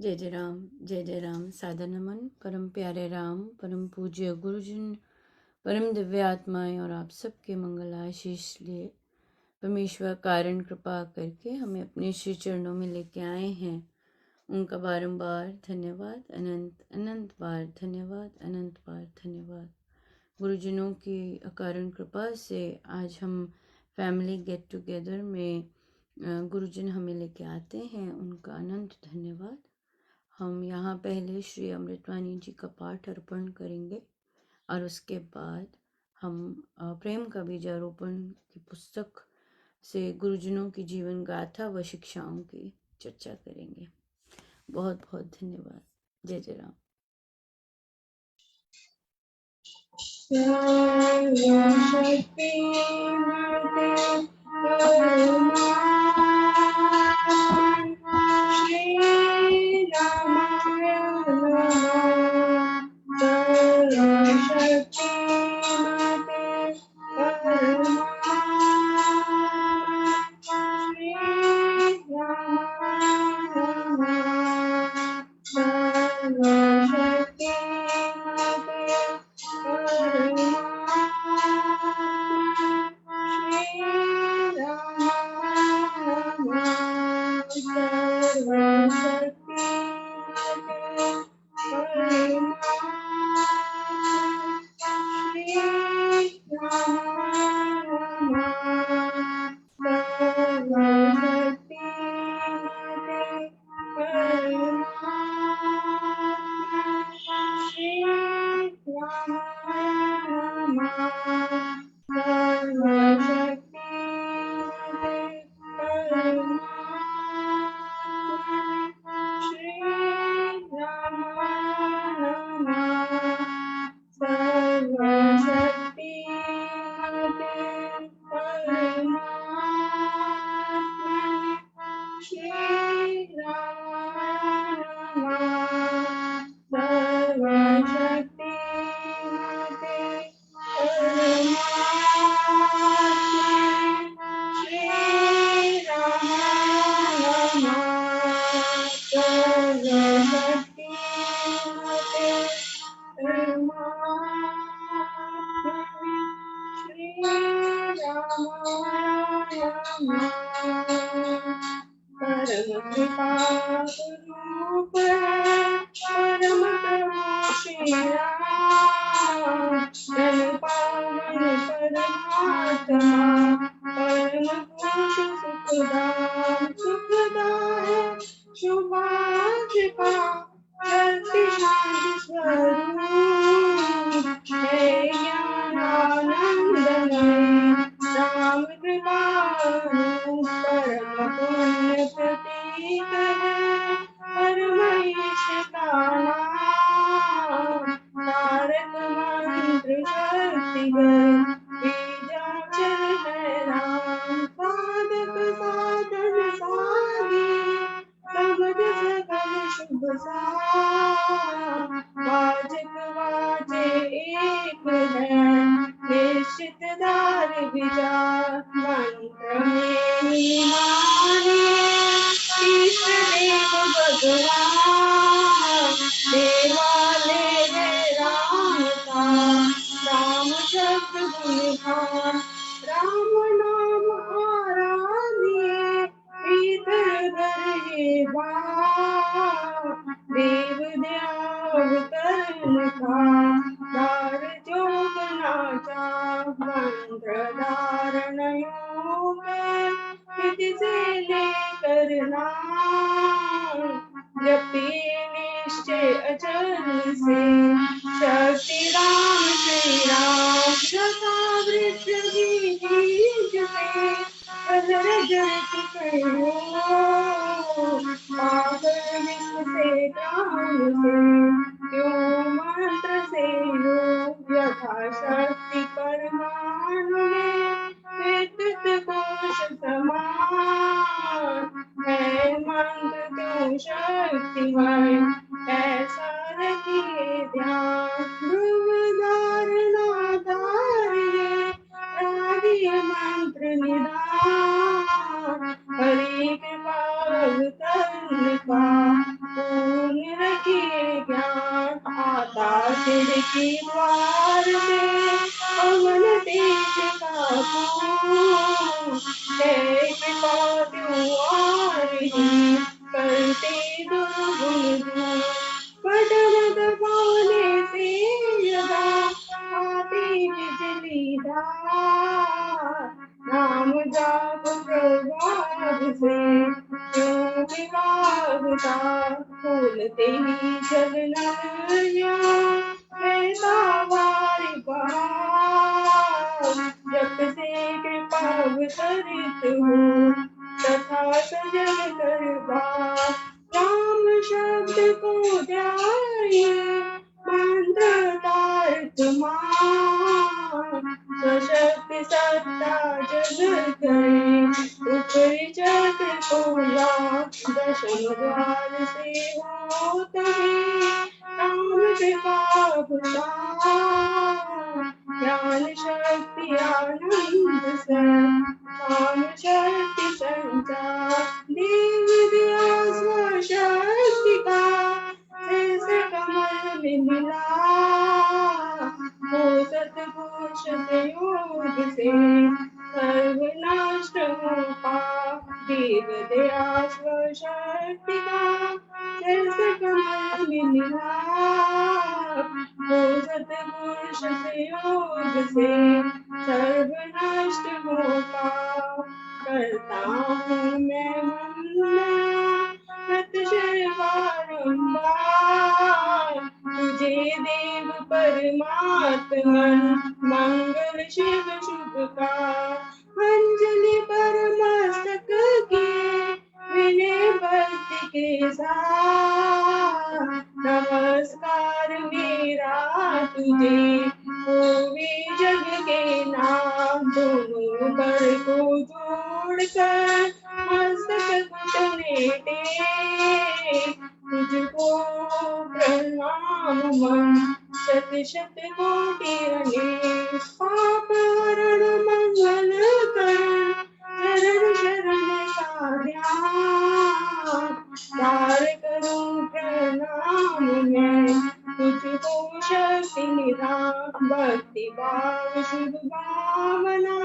जय जय राम। सादर नमन परम प्यारे राम, परम पूज्य गुरुजन, परम दिव्य आत्माएं और आप सबके मंगल आशीष लिए परमेश्वर कारण कृपा करके हमें अपने श्री चरणों में लेके आए हैं। उनका बारंबार धन्यवाद, अनंत अनंत बार धन्यवाद, अनंत बार धन्यवाद। गुरुजनों की अकारण कृपा से आज हम फैमिली गेट टुगेदर में गुरुजन हमें लेके आते हैं, उनका अनंत धन्यवाद। हम यहाँ पहले श्री अमृतवाणी जी का पाठ अर्पण करेंगे और उसके बाद हम प्रेम का बीजारोपण की पुस्तक से गुरुजनों की जीवन गाथा व शिक्षाओं की चर्चा करेंगे। बहुत बहुत धन्यवाद। जय जय राम। खिड़की द्वार पे पवन तेज का है कृपा द्वारी करते दुर्गुण पटमट पाने से यदा आती बिजली धार नाम जाप प्रभाव से क्यों विभागता खोलते ही जगन्या वैसा वारी बहार जब से कृपा अवतरित हो तथा सजग दरबार राम शब्द को ध्याये मंत्र तारक मान सशक्ति सत्ता जग करे ऊपरी चक्र को लाभ दशम द्वार से हो तभी राम कृपा ज्ञान शक्ति आनंद से काम शक्ति संचार देव दिया स्वशक्ति का जैसे कमल में मिला हो सतपुरुष योग से सर्वनाश हो पाप देव दया स्वशक्ति का जैसे कमल में मिला हो सतपुरुष योग से सर्वनष्ट हो पाप करता हूँ मैं अतिशय बारंबार तुझे देव परमात्मन मंगल शिव शुभ का अंजलि पर मस्तक के विनय भक्ति के साथ नमस्कार मेरा तुझे होवे जग के नाम दोनों कर को जोड़कर मस्तक घुटने टेक तुझको प्रणाम मन शत शत कोटि अनेक पाप हरण मंगल करण शरण शरण का ध्यान तार करूं प्रणाम मैं तुझको शक्ति निधान भक्ति भाव शुभ भावना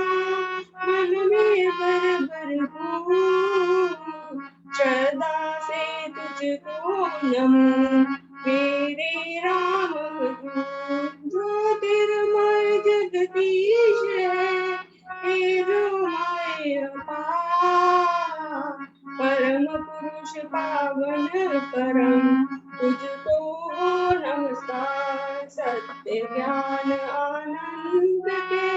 मन में बर हो श्रद्धा से तुझको नमो मेरे राम प्रभु ज्योतिर्मय जगदीश है तेजोमय अपार परम पुरुष पावन परम तुझको नमस्कार सत्य ज्ञान आनंद के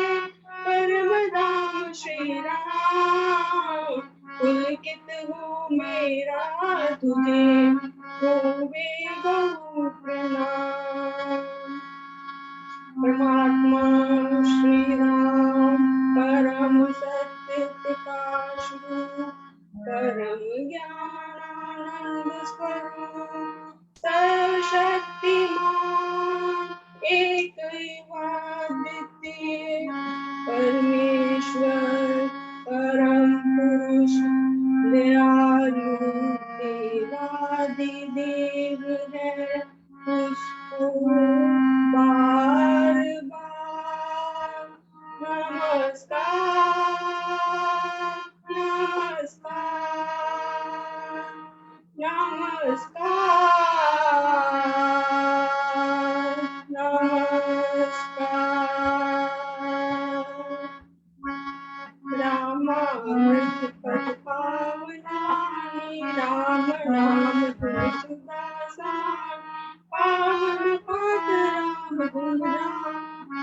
परम धाम श्री राम पुलकित हो मेरा तुझे होवे गौ प्रणाम परमात्मा श्री राम परम सत्य प्रकाश रूप परम ज्ञानानंद स्वरूप सर्वशक्तिमान एक द्वितीय परमेश्वर परम पुरुष दयालु देवादिदेव है उसको बार बार नमस्कार नमस्कार नमस्कार नमस्कार रामामृत पद पावनानि राम नाम तुलसीदासा पावन पात राम गुण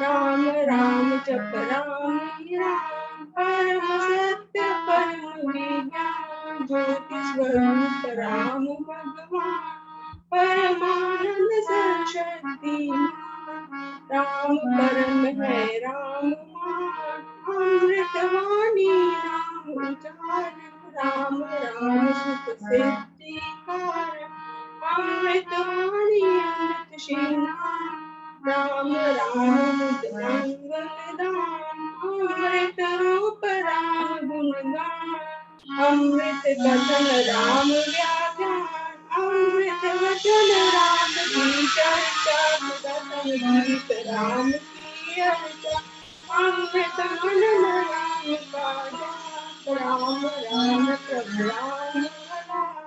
राम राम जप राम राम परम सत्य परम विज्ञान ज्योति स्वरूप राम भगवान परमानंद सरस्वती राम परम है राम मान अमृतवाणी राम उचार राम राम सुख सिद्धि कार अमृतवाणी अमृत श्रीनाम राम राम मंगल दान अमृत रूप राम गुणगान अमृत कथन राम व्याख्यान अमृत वचन राम की चर्चा गीत राम की अर्चा, अमृत मनन राम का जाप, राम राम प्रभु राम राम,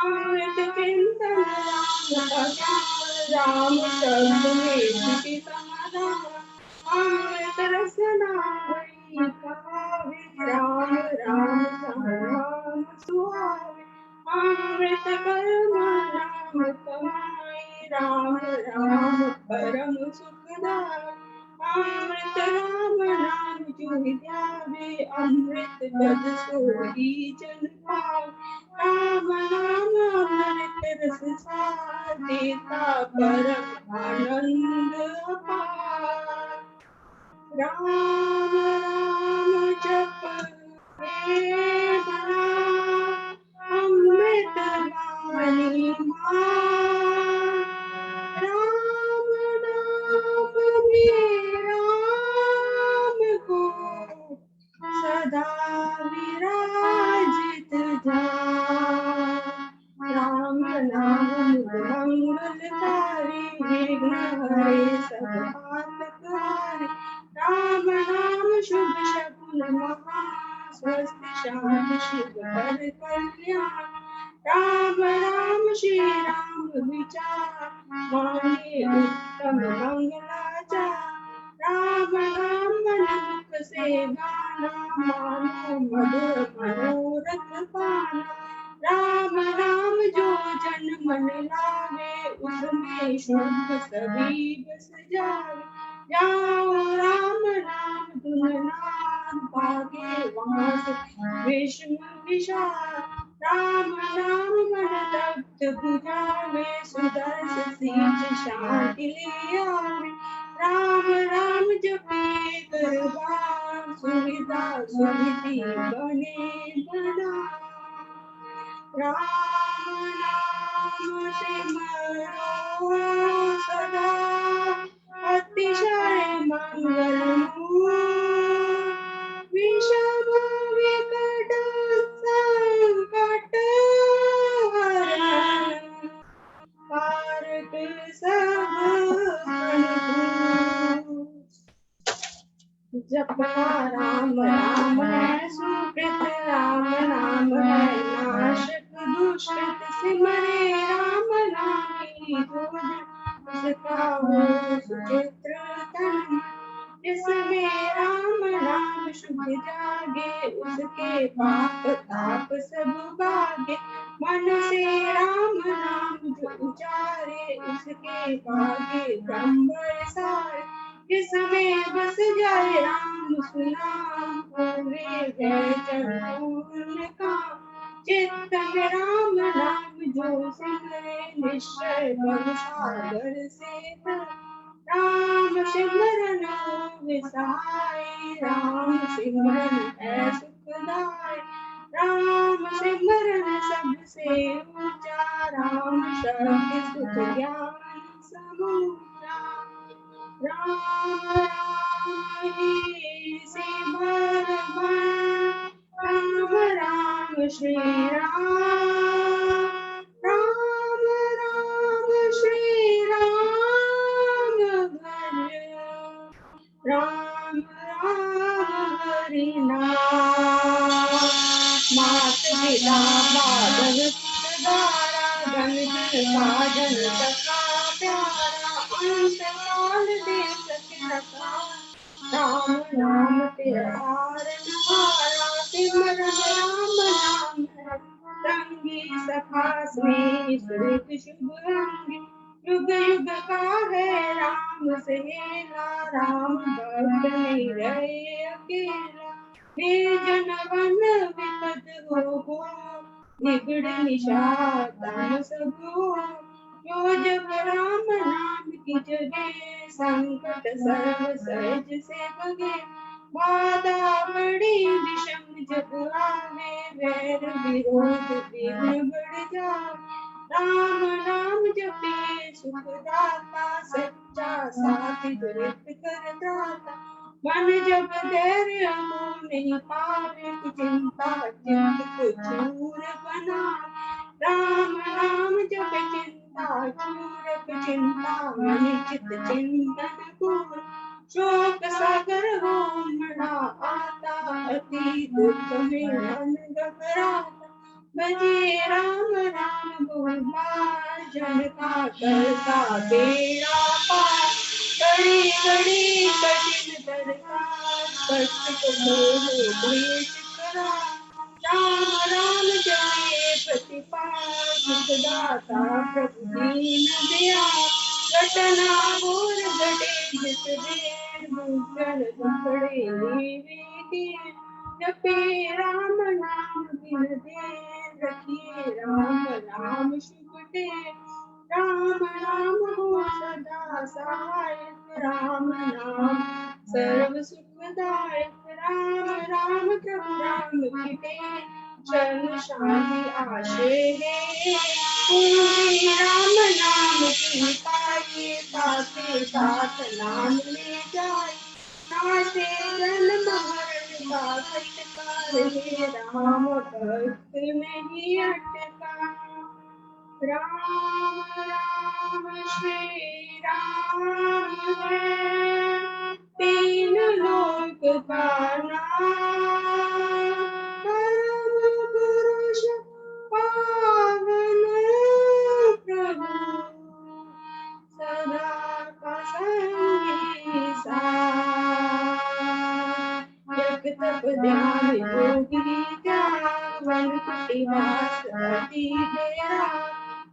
अमृत चिंतन राम का ज्ञान, राम शब्द में स्थिति समाधान, अमृत रसना वही पावे, राम राम राम सुहावे, अमृत कर्म नाम कमाई, राम राम परम सुखदाई, अमृत राम नाम जो ध्यावे, अमृत पद सोई जन पावे, राम नाम अमृत रस सार, देता परम आनंद अपार, राम राम जप हे मना, अमृत वाणी माँ, राम नाम में राम को सदा विराजित जान, राम नाम मंगलकारी, विघ्न हरे सब आतकारी, राम नाम शुभ शकुन महा, स्वस्ति शांति शुभ कर कल्याण, राम राम श्री राम विचार, मांगे उत्तम मंगलाचार, राम नाम मन मुख से गाना, मानो मधुर मनोरथ पाना, राम राम जो जन मन लावे, उसमें शुभ सभी बस जावे, जाओ राम नाम धुन नाद, भागे वहाँ से विष्णु विशाल, राम नाम मन तप्त भुजावे, सुदर्श सींच शांति ले आवे, राम राम जपे कर बार, सुविधा सुविधि बने बना, राम नाम सिमरो सदा, अतिशय मंगलमय, विषम विकट संकट हरण, कारक सब अनुकूल, जपना राम राम है सुकृत, राम नाम है नाशक दुष्कृत, सिमरे राम नाम की जोड़, उसका हो सुचित्र तन, जिसमें राम नाम शुभ जागे, उसके पाप ताप सब भागे, मन से राम नाम जो उचारे, उसके भागे ब्रह्म सारे, जिसमें बस जाए राम सुनाम, पूरे भय जन पूर्ण काम, चित्त में राम नाम जो सिमरे, निश्चय भव सागर से तर, राम सिमरन होवे सहाय, राम सिमरन है सुखदाय, राम सिमरन सबसे ऊंचा, राम शब्द सुख ज्ञान समूचा, राम राम ही सिमरन, राम राम श्री राम, राम राम श्री राम भज, राम राम हरि नाम, मात पिता बादल दारा, धन जन साजन सखा प्यारा, अंत काल देव सखी सखा, राम नाम तेरा हारन हारा, सिमरन राम नाम है रंगी, सखा स्नेह सुरत शुभ अंगी, युग युग का है राम सहेला, राम भक्त नहीं रहे अकेला, निर्जन वन विपद हो, बिगड़ निशान सब हो, जो जप राम नाम की जगे, संकट सर्व सहज से भगे, बाधा बड़ी विषम जब आवे, वैर विरोध विघ्न बढ़ जाए, राम नाम जपे सुखदाता, सच्चा साथी दुरित कर दाता, मन जब धैर्य मोह नहीं पावे, चिंता चित्त को चूर बना, राम नाम जप चिंता चिंता चूरक चिंता मन चित चिंतन पूर शोक सागर हो मना आता अति दुख में मन घबराता भजे राम राम बहुबार जन का करता बेड़ा पार घड़ी घड़ी कठिन दरकार कष्ट को मोह क्लेश करा राम राम जय प्रतिपाल सुखदाता प्रभु दीन दयाल घटना घोर घटे जिस देर मुझल दुखड़े वे जपे राम नाम बिन देर रखिए राम नाम शुभ टेर राम नाम हो सदा सहायक राम नाम सर्व सुखदायक राम राम प्रभु राम किटे चरण शांति आशे है पूरी राम नाम की पाए साथे साथ नाम ले जाए नाते जन्म मरण का सत्कार हे राम भक्त में ही अटका राम राम श्री राम है तीन लोक का नाम परम पुरुष पावन प्रभु सदा का संगी साथ जप तप ध्यान योगी वन कुटिवास अति दया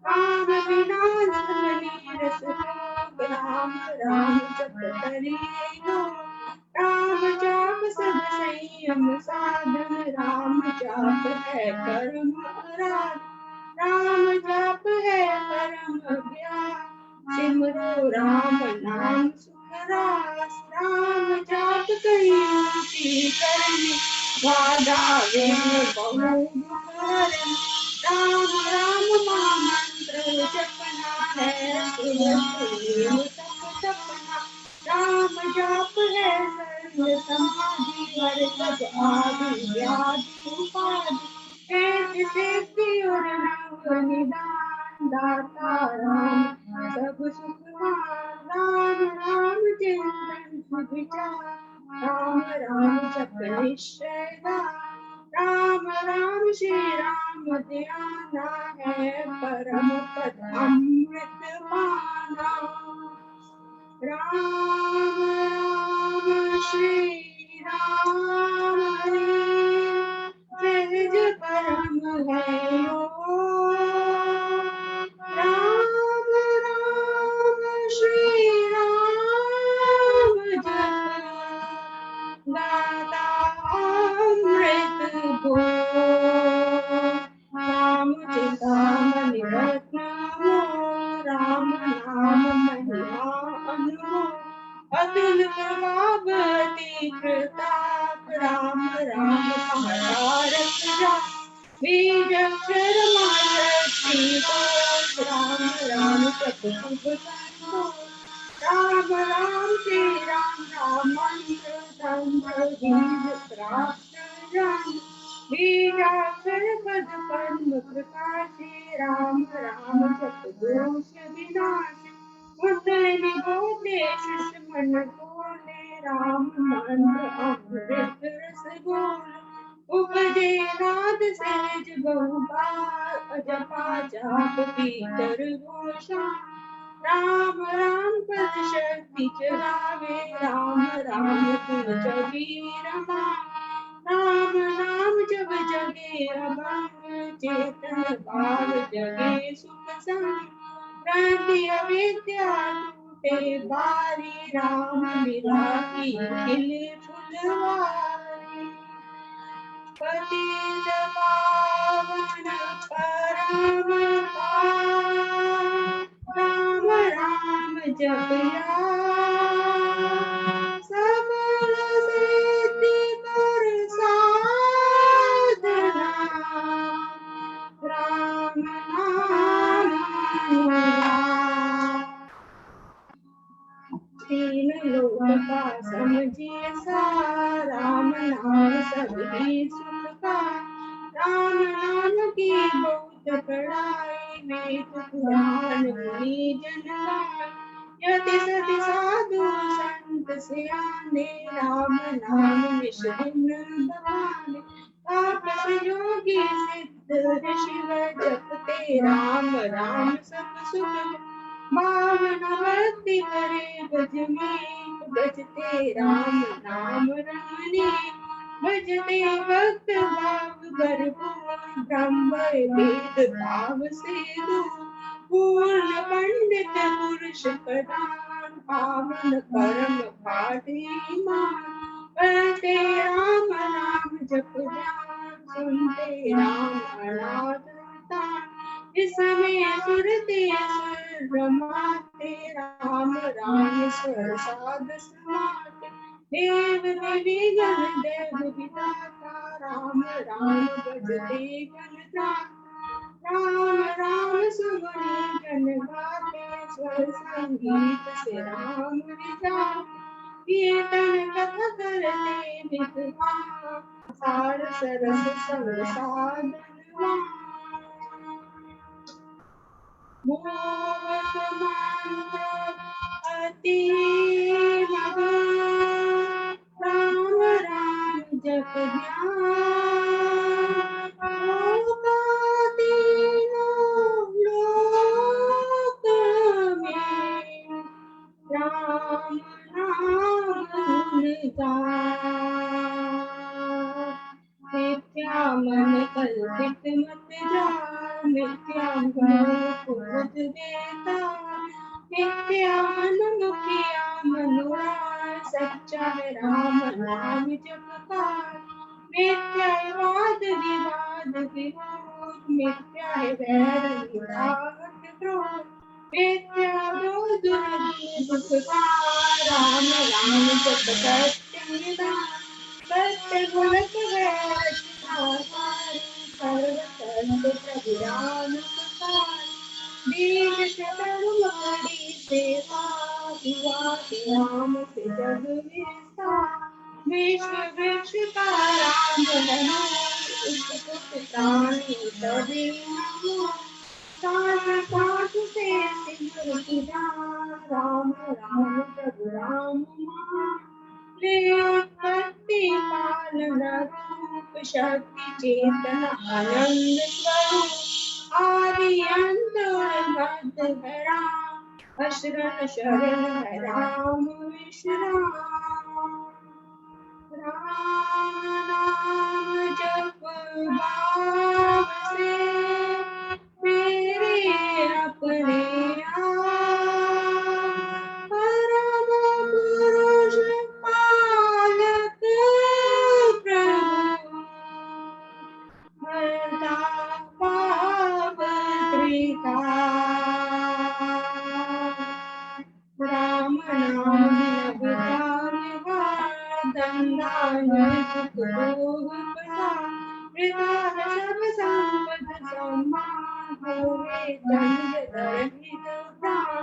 काम विनाश नीरस भोग राम राम जप करियो राम जाप सब संयम साधन राम जाप है परम आराध राम जाप है परम अज्ञान सिमरो राम नाम सुख रास राम जाप कहीं ऊंची करनी बाधा विघ्न बहु दुखहरण राम राम महामंत्र जपना है सुरत तप तपना राम जाप है सर्व समाधि हर सब आदि व्याधि उपाधि वेद सिद्धि और नव निदान दाता राम सब सुखवान राम राम चिंतन सुविचार राम राम जप निश्चय राम राम श्री राम ध्याना है परम पद अमृत पाना राम राम श्री राम सहज परम है राम राम श्री राम जप दाता अमृत को राम चिंतामणि रत्न राम नाम महिमा अनुभव अतुल प्रभाव अति प्रताप राम राम महारथ जा बीज अक्षर महारथी को राम राम जप शुभ संतोष राम राम श्री राम राम मंत्र तंत्र बीज प्राप्त जान बीजाक्षर पद पद्म प्रकाशे राम राम जप दोष विनाश मुद्दे बोले शिष्य मन बोले राम मंत्र अमृत रस बोल उपजे नाद सहज बहुबार अजपा जाप भीतर घोषा राम राम पद शक्ति चलावे राम राम गुण जगी रमा राम नाम जब जगे अभंग चेतन भाव जगे सुख संग क्रांति अविद्या टूटे बारी राम विरागी खिले फुलवारी पतित पावन परम राम राम जपया सकल सिद्धि कर साधना राम नाम तीन लोक का समझिए राम नाम सबकी सुख का राम नाम की बहुत बड़ाई वेद पुराण मुनि जन गान। यति सति साधु संत सियाने राम नाम विश्रिन बखाने। तापस योगी सिद्ध ऋषि जपते राम राम सब सुख। भावना भक्ति करे भज में भजते राम नाम रमने। भजते भक्त भाव भरपूर ब्रह्म वेद भाव से दूर। पूर्ण पंडित पुरुष प्रधान पावन परम भातीमान। करते राम नाम जप ध्यान सुनते राम अनाथ इसमें सुरते असुर रमाते राम राम स्वर साध समाते। देव देवी गण देव विधाता राम राम भजते गण त्राता। राम राम सुगुणी गण गाते स्वर संगीत से राम रिझाते। कीर्तन कथा करते नित सार सरस संसाधन मोहक मांग अति महान। राम राम जप ध्यान होता तीनों लोक में। राम नाम गुण गान। मिथ्या मन कल्पित मत जान। मिथ्या मन क्रोध देता। मिथ्या मन मुखिया मनोरा। सच्चा है राम नाम जप का। मिथ्या है वाद विवाद विरोध। मिथ्या है वैर निरागत क्रोध। मिथ्या क्रोध दुख का। राम राम जप सत्य निदान। सत्य गुणक वैर सर्व संत प्रभु राम सखाय। बीज धर्म करी सेवा हुआ राम से जग विस्तार। विश्व वृक्ष का राम बना उसको प्राणी सभी नमो। साथ साथ से सिमर किरान राम राम प्रभु राम महान। उत्पत्ति पालन रूप शक्ति चेतन आनंद स्वरूप। आदि अंत मध्य है राम। अशरण शरण है राम विश्राम। राम नाम जप भाव से मेरे अपने आप। परम पुरुष पालक प्रभु हरता पाप त्रिताप। राम नाम बिना धन सुख भोग प्रधान। वृथा सब संपद सम्मान होवे दंड दरिद्र प्राण।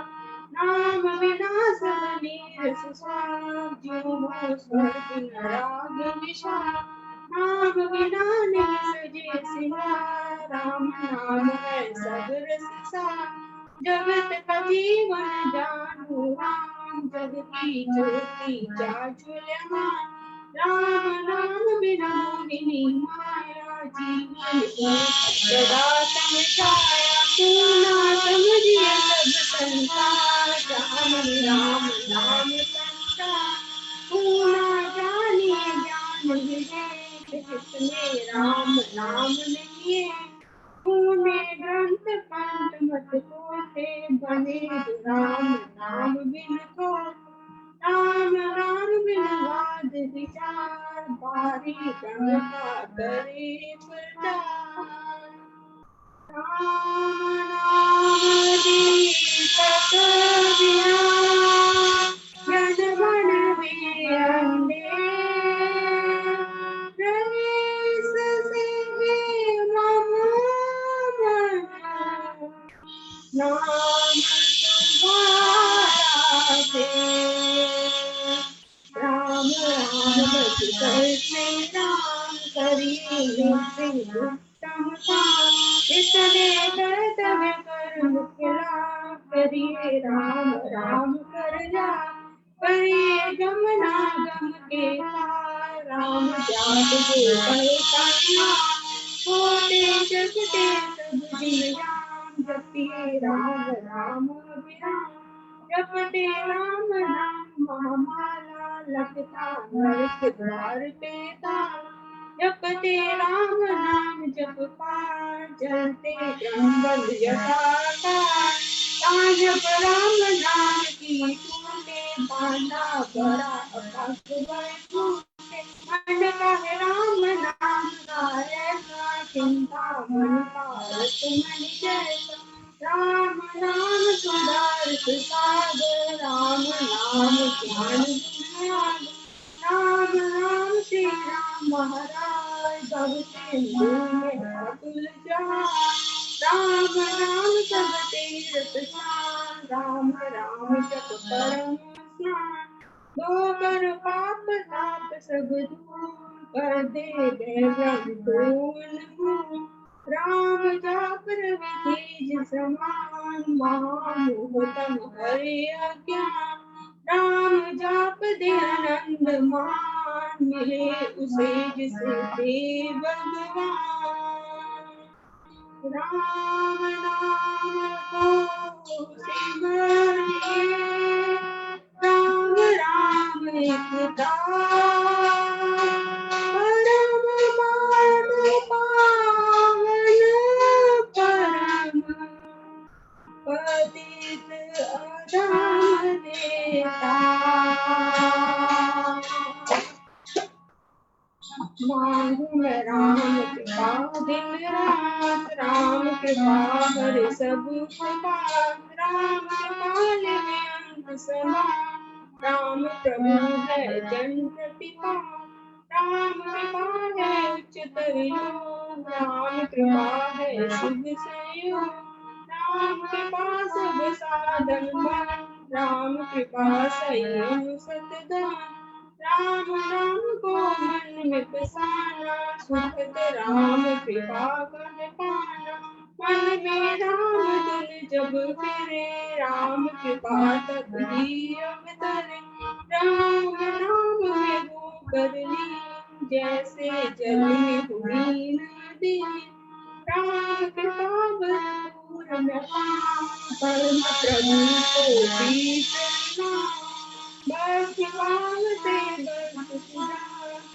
नाम बिना सब नीरस स्वार जो हो स्वर्ग नरक विशाल। नाम बिना नहीं सजे सिंगार। राम नाम है सब रस सार। जगत का जीवन जानू राम। जग की ज्योति जाज्वल्यमान। राम नाम बिना मोहिनी माया। जीवन को सदा समझाया पूना समझिए सब संसार। राम नाम संसार पूना जानिए ज्ञान विवेक। जिसमें राम नाम नहीं है पुण्य ग्रंथ पंथ मत कोते। बने राम नाम बिन को। राम राम बिन वाद विचार। बारी गंगा करे प्रचार। राम नाम दीपक दिया जन मन में अंधेर। रईस सिंह मम मन नाम तुम्हारा दे। राम राम बज कर श्री राम करिए उत्तम काम। इसने कर्तव्य कर्म खिला करिए राम राम कर जा करिए गमना गम के पार राम जाप जो करता होते जगते सब दिन राम जपिए राम राम अभिराम जपते राम नाम महामाला लगता नरक द्वार पे ताला जपते राम नाम जप पार जलते जंगल यथाकार जप राम नाम की टूटे बांधा बड़ा अकबर टूटे मन का है राम नाम का ऐसा चिंता मन पारत मन जैसा राम नाम सुधारत सागर राम नाम ज्ञान गुण राम राम श्री राम महाराज भगते में अतुल राम राम सब तीरथ स्नान राम राम जप परम स्नान दो कर पाप ताप सब दूर कर दे ब्रह्म दोन राम जाप रवि समान महामोहतम हरि अज्ञान राम जाप दे आनंद मान मिले उसे जिसे दे भगवान राम नाम को सिमरिए राम राम एक दान परम पावन पावन परम पतित अधम देता मांगू मैं राम कृपा दिन रात राम कृपा हरे सब कृपा राम कृपाल में अंत समा राम प्रभु है जन प्रतिपा राम कृपा है उच्चतर योग राम कृपा है शुभ संयोग राम कृपा सब साधन बन राम कृपा संयम सतधन राम नाम को मन में बसाना सुखद राम कृपा कर पाना मन में राम धुन जब फिरे राम कृपा तक ही अवतरे राम नाम में वो कर ली जैसे जल में हुई नदी राम कृपा भरपूर में परम प्रभु को भी चलना बस मांगते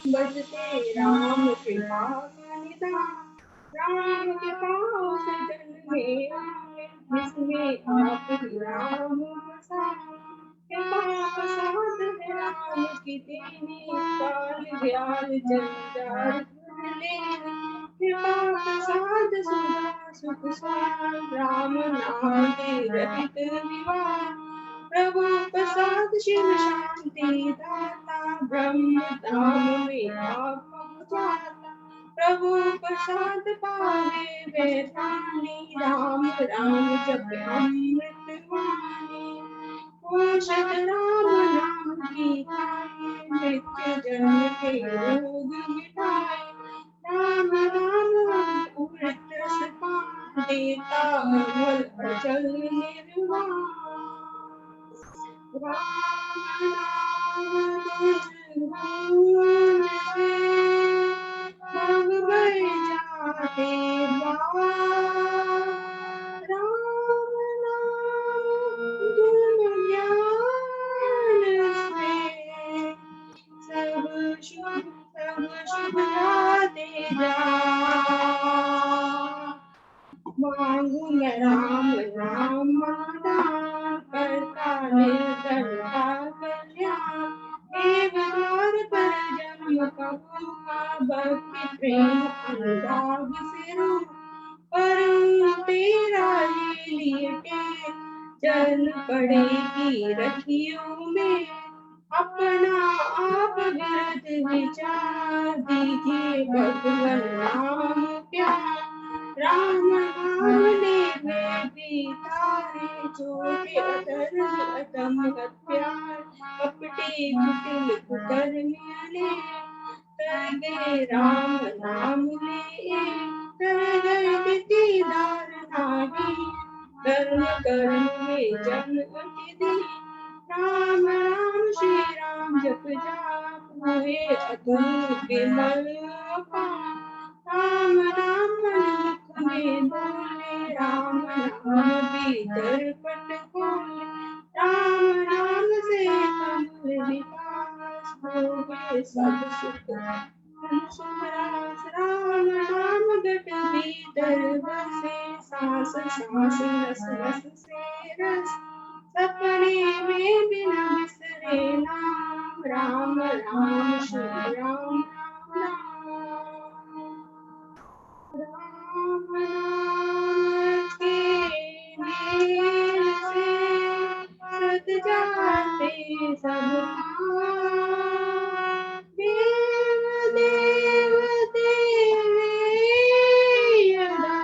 बजते राम कृपा का निदान राम कृपा उस जन में आए जिसमें आप ही राम बसाए कृपा प्रसाद है राम की देनी काल ज्ञान जंजाल लेनी कृपा प्रसाद सुधा सुख स्वान राम नाम के रहित विवाद प्रभु प्रसाद शिव शांति दाता ब्रह्म धाम में आप पहुँचाता प्रभु प्रसाद पावे वैठानी राम राम जप अमृत वाणी औषध राम नाम की खाए मृत्यु जन्म के रोग मिटाए राम राम अमृत रस पान देता अमल अचल निर्वाण राम नाम गुण से भग गए जाते बार राम नाम गुण ज्ञान से सब शुभ गाते जा मांगू मैं राम राम माता करता निर्धन का कल्याण देवद्वार पर जन्म कबू का भक्ति प्रेम अनुराग से रूप परम तेरा ये लिए चल पड़ेगी रखियों में अपना आप व्यर्थ विचार दीजिए भगवान नाम प्यार राम नाम ले में भी तारे छोटे अधर्म अधम हत्यार कपटी कुटिल कुकर्म ले कर दे राम नाम ले कर गए तिथि दार नाही, धर्म कर्म में जन्म अतिथि। राम राम श्री राम जप जाप, हुए अतुल विमल अपार। राम राम मन मुख में बोले, राम नाम भीतर पट खोले। राम नाम से कमल विकास, होवे सब सुख सुखरास। राम नाम घट भीतर बसे, सांस सांस नस नस से रस। सपने में बिना बिसरे नाम, राम राम श्री राम राम नाम के मेल से सत जाते सब काम। देव देव देवे यदा,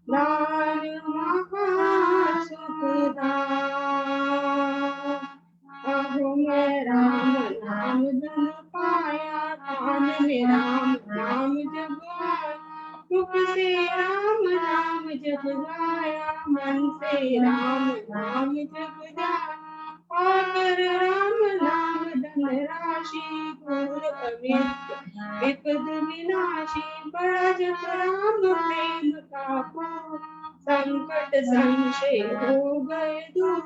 दान महासुखदा। अहो मैं राम नाम धन पाया, कान में राम नाम जब आया। मुख से राम नाम जब गाया, मन से राम नाम जब जाया। पाकर राम नाम धन राशि, घोर अविद्या विपद विनाशी। बड़ा जप राम प्रेम का पार, संकट संशय हो गए दूर।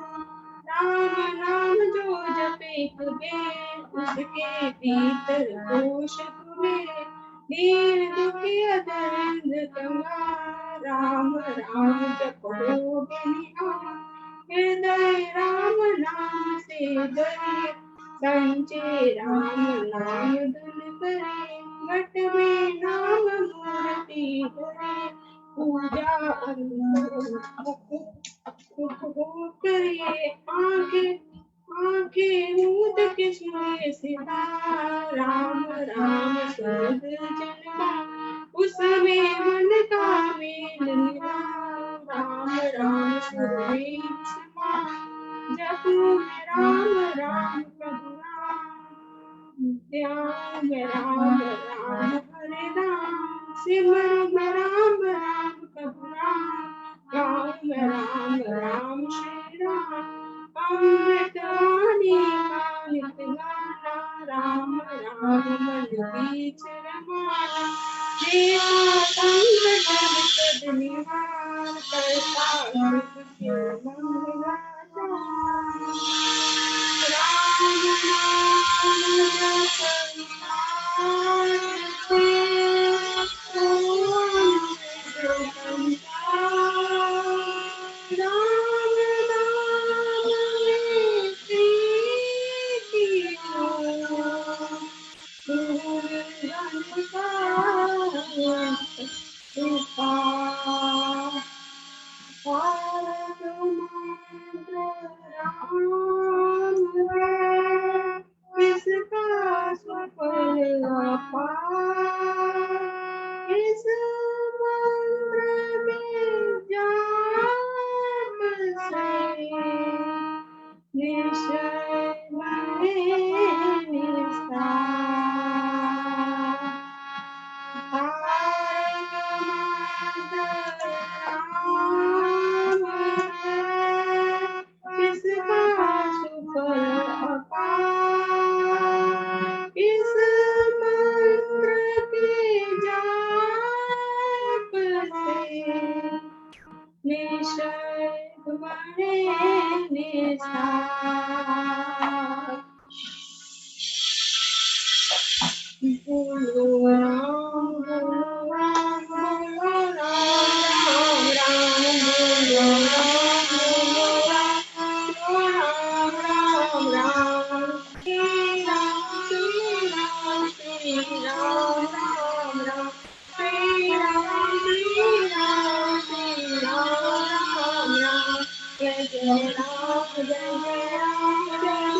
राम नाम जो जपे कुबेर, उसके भीतर कोश कुबेर। दीन दुखिया दरिद्र कंगाल, राम राम जपो बलिहार। हृदय राम नाम से भरे, संचय राम नाम धन करे। घट में नाम मूर्ति धरे, पूजा करिए। आंखें मूंद के सुने सीता, राम राम सुध जनवा। उसमें मन का मेल मिला, राम राम सुरवीर समा। जपू में राम राम प्रभु राम, ध्यान में राम राम हरे राम। सिमर में राम राम प्रभु राम, गाँव में राम राम श्री राम। अमृत वाणी का नित गाना, राम राम मन बीच रमाना। देखा संकट विपद निवार, करता सुख के मंगल आचार। राम नाम जप से, राम नाम में प्रीति हो, दूर अंधकार कृपा। तारक मंत्र राम है, इसका सफल अपार। इस मंत्र के जाप से, निश्चय बने निस्तार। तारक मंत्र राम है, इसका सुफल अपार। इस मंत्र के जाप से, निश्चय बने निस्तार। बोलो राम बोलो राम बोलो राम राम बोलो राम बोलो राम राम राम। श्री राम श्री राम श्री राम राम राम। श्री राम श्री राम श्री राम राम राम। जय जय राम जय जय राम जय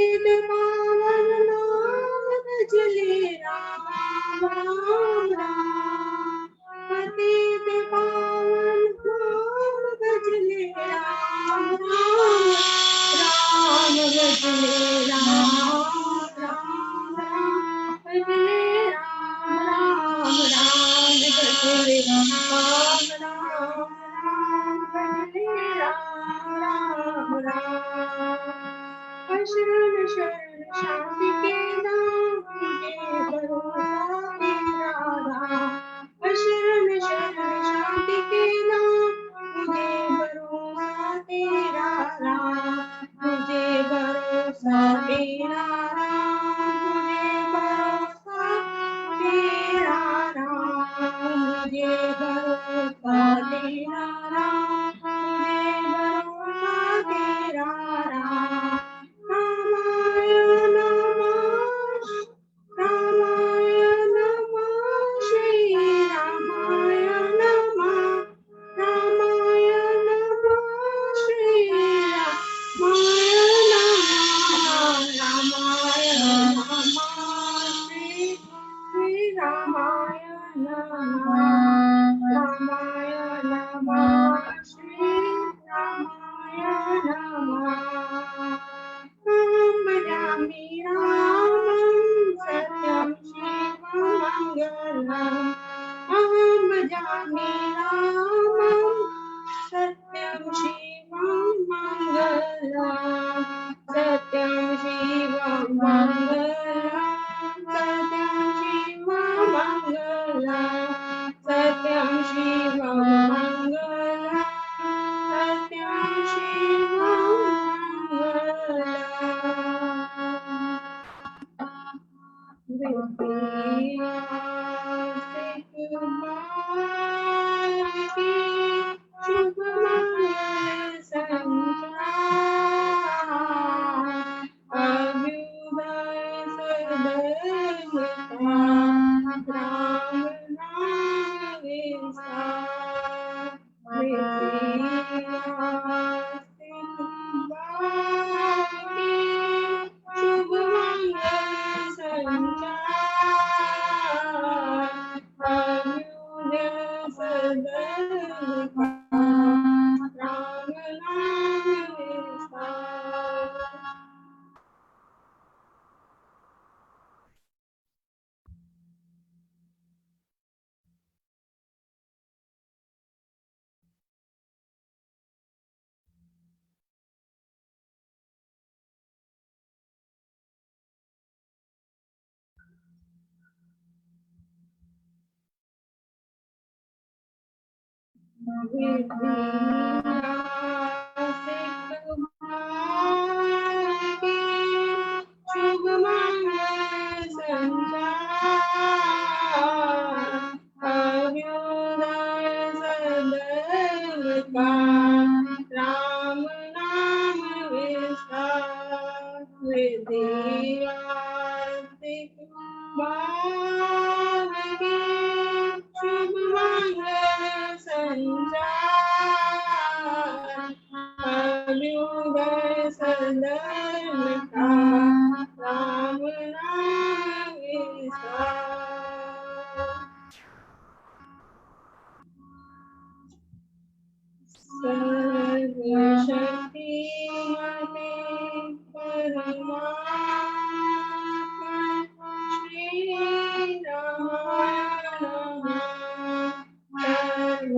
पावन नाम भजले राम राम राम पतित पावन नाम भजले राम राम राम भजले राम राम राम भजले राम राम भजले राम राम भजले राम राम शरण शरण शांति के नाम तुझे भरोसा तेरा राम शरण शरण शांति के नाम तुझे भरोसा तेरा राम तुझे भरोसा तेरा राम तुझे भरोसा तेरा राम तुझे भरोसा तेरा राम रामाय नमः श्री रामाय नमः रामाय नमः श्री रामाय नमः रामाय नमः श्री रामाय नमः रामाय नमः श्री रामाय नमः भजामि रामं सत्यं शिवं मङ्गलम् अहं भजामि रामं सत्यं शिवं मङ्गलम् सत्यं शिवं मङ्गलम् सत्यं शिवं मङ्गलम् सत्यं शिवं मङ्गलम् सत्यं शिवं राम नाम विस्तार विधियार्थिक भाग्य शुभ मंगल संचार अभ्युदय सदर्भ का राम नाम विस्तार सर्वशक्तिमते परमात्मा श्री रामाय नमः सर्वशक्तिमते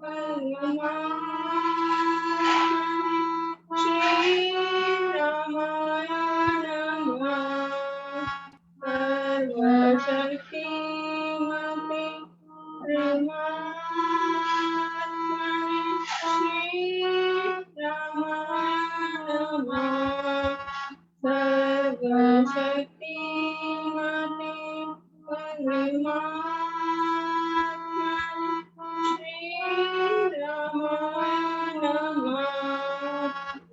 परमात्मा श्री रामाय नमः सर्वशक्तिमते परमात्मने श्री रामाय नमः सर्वशक्तिमते परमात्मने श्री रामाय नमः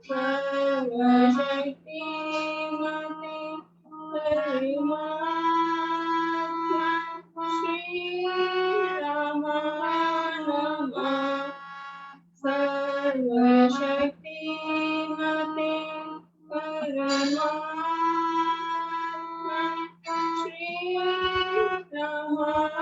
सर्वशक्तिमते परमात्मा श्री रामाय नमः सर्वशक्तिमते नमः।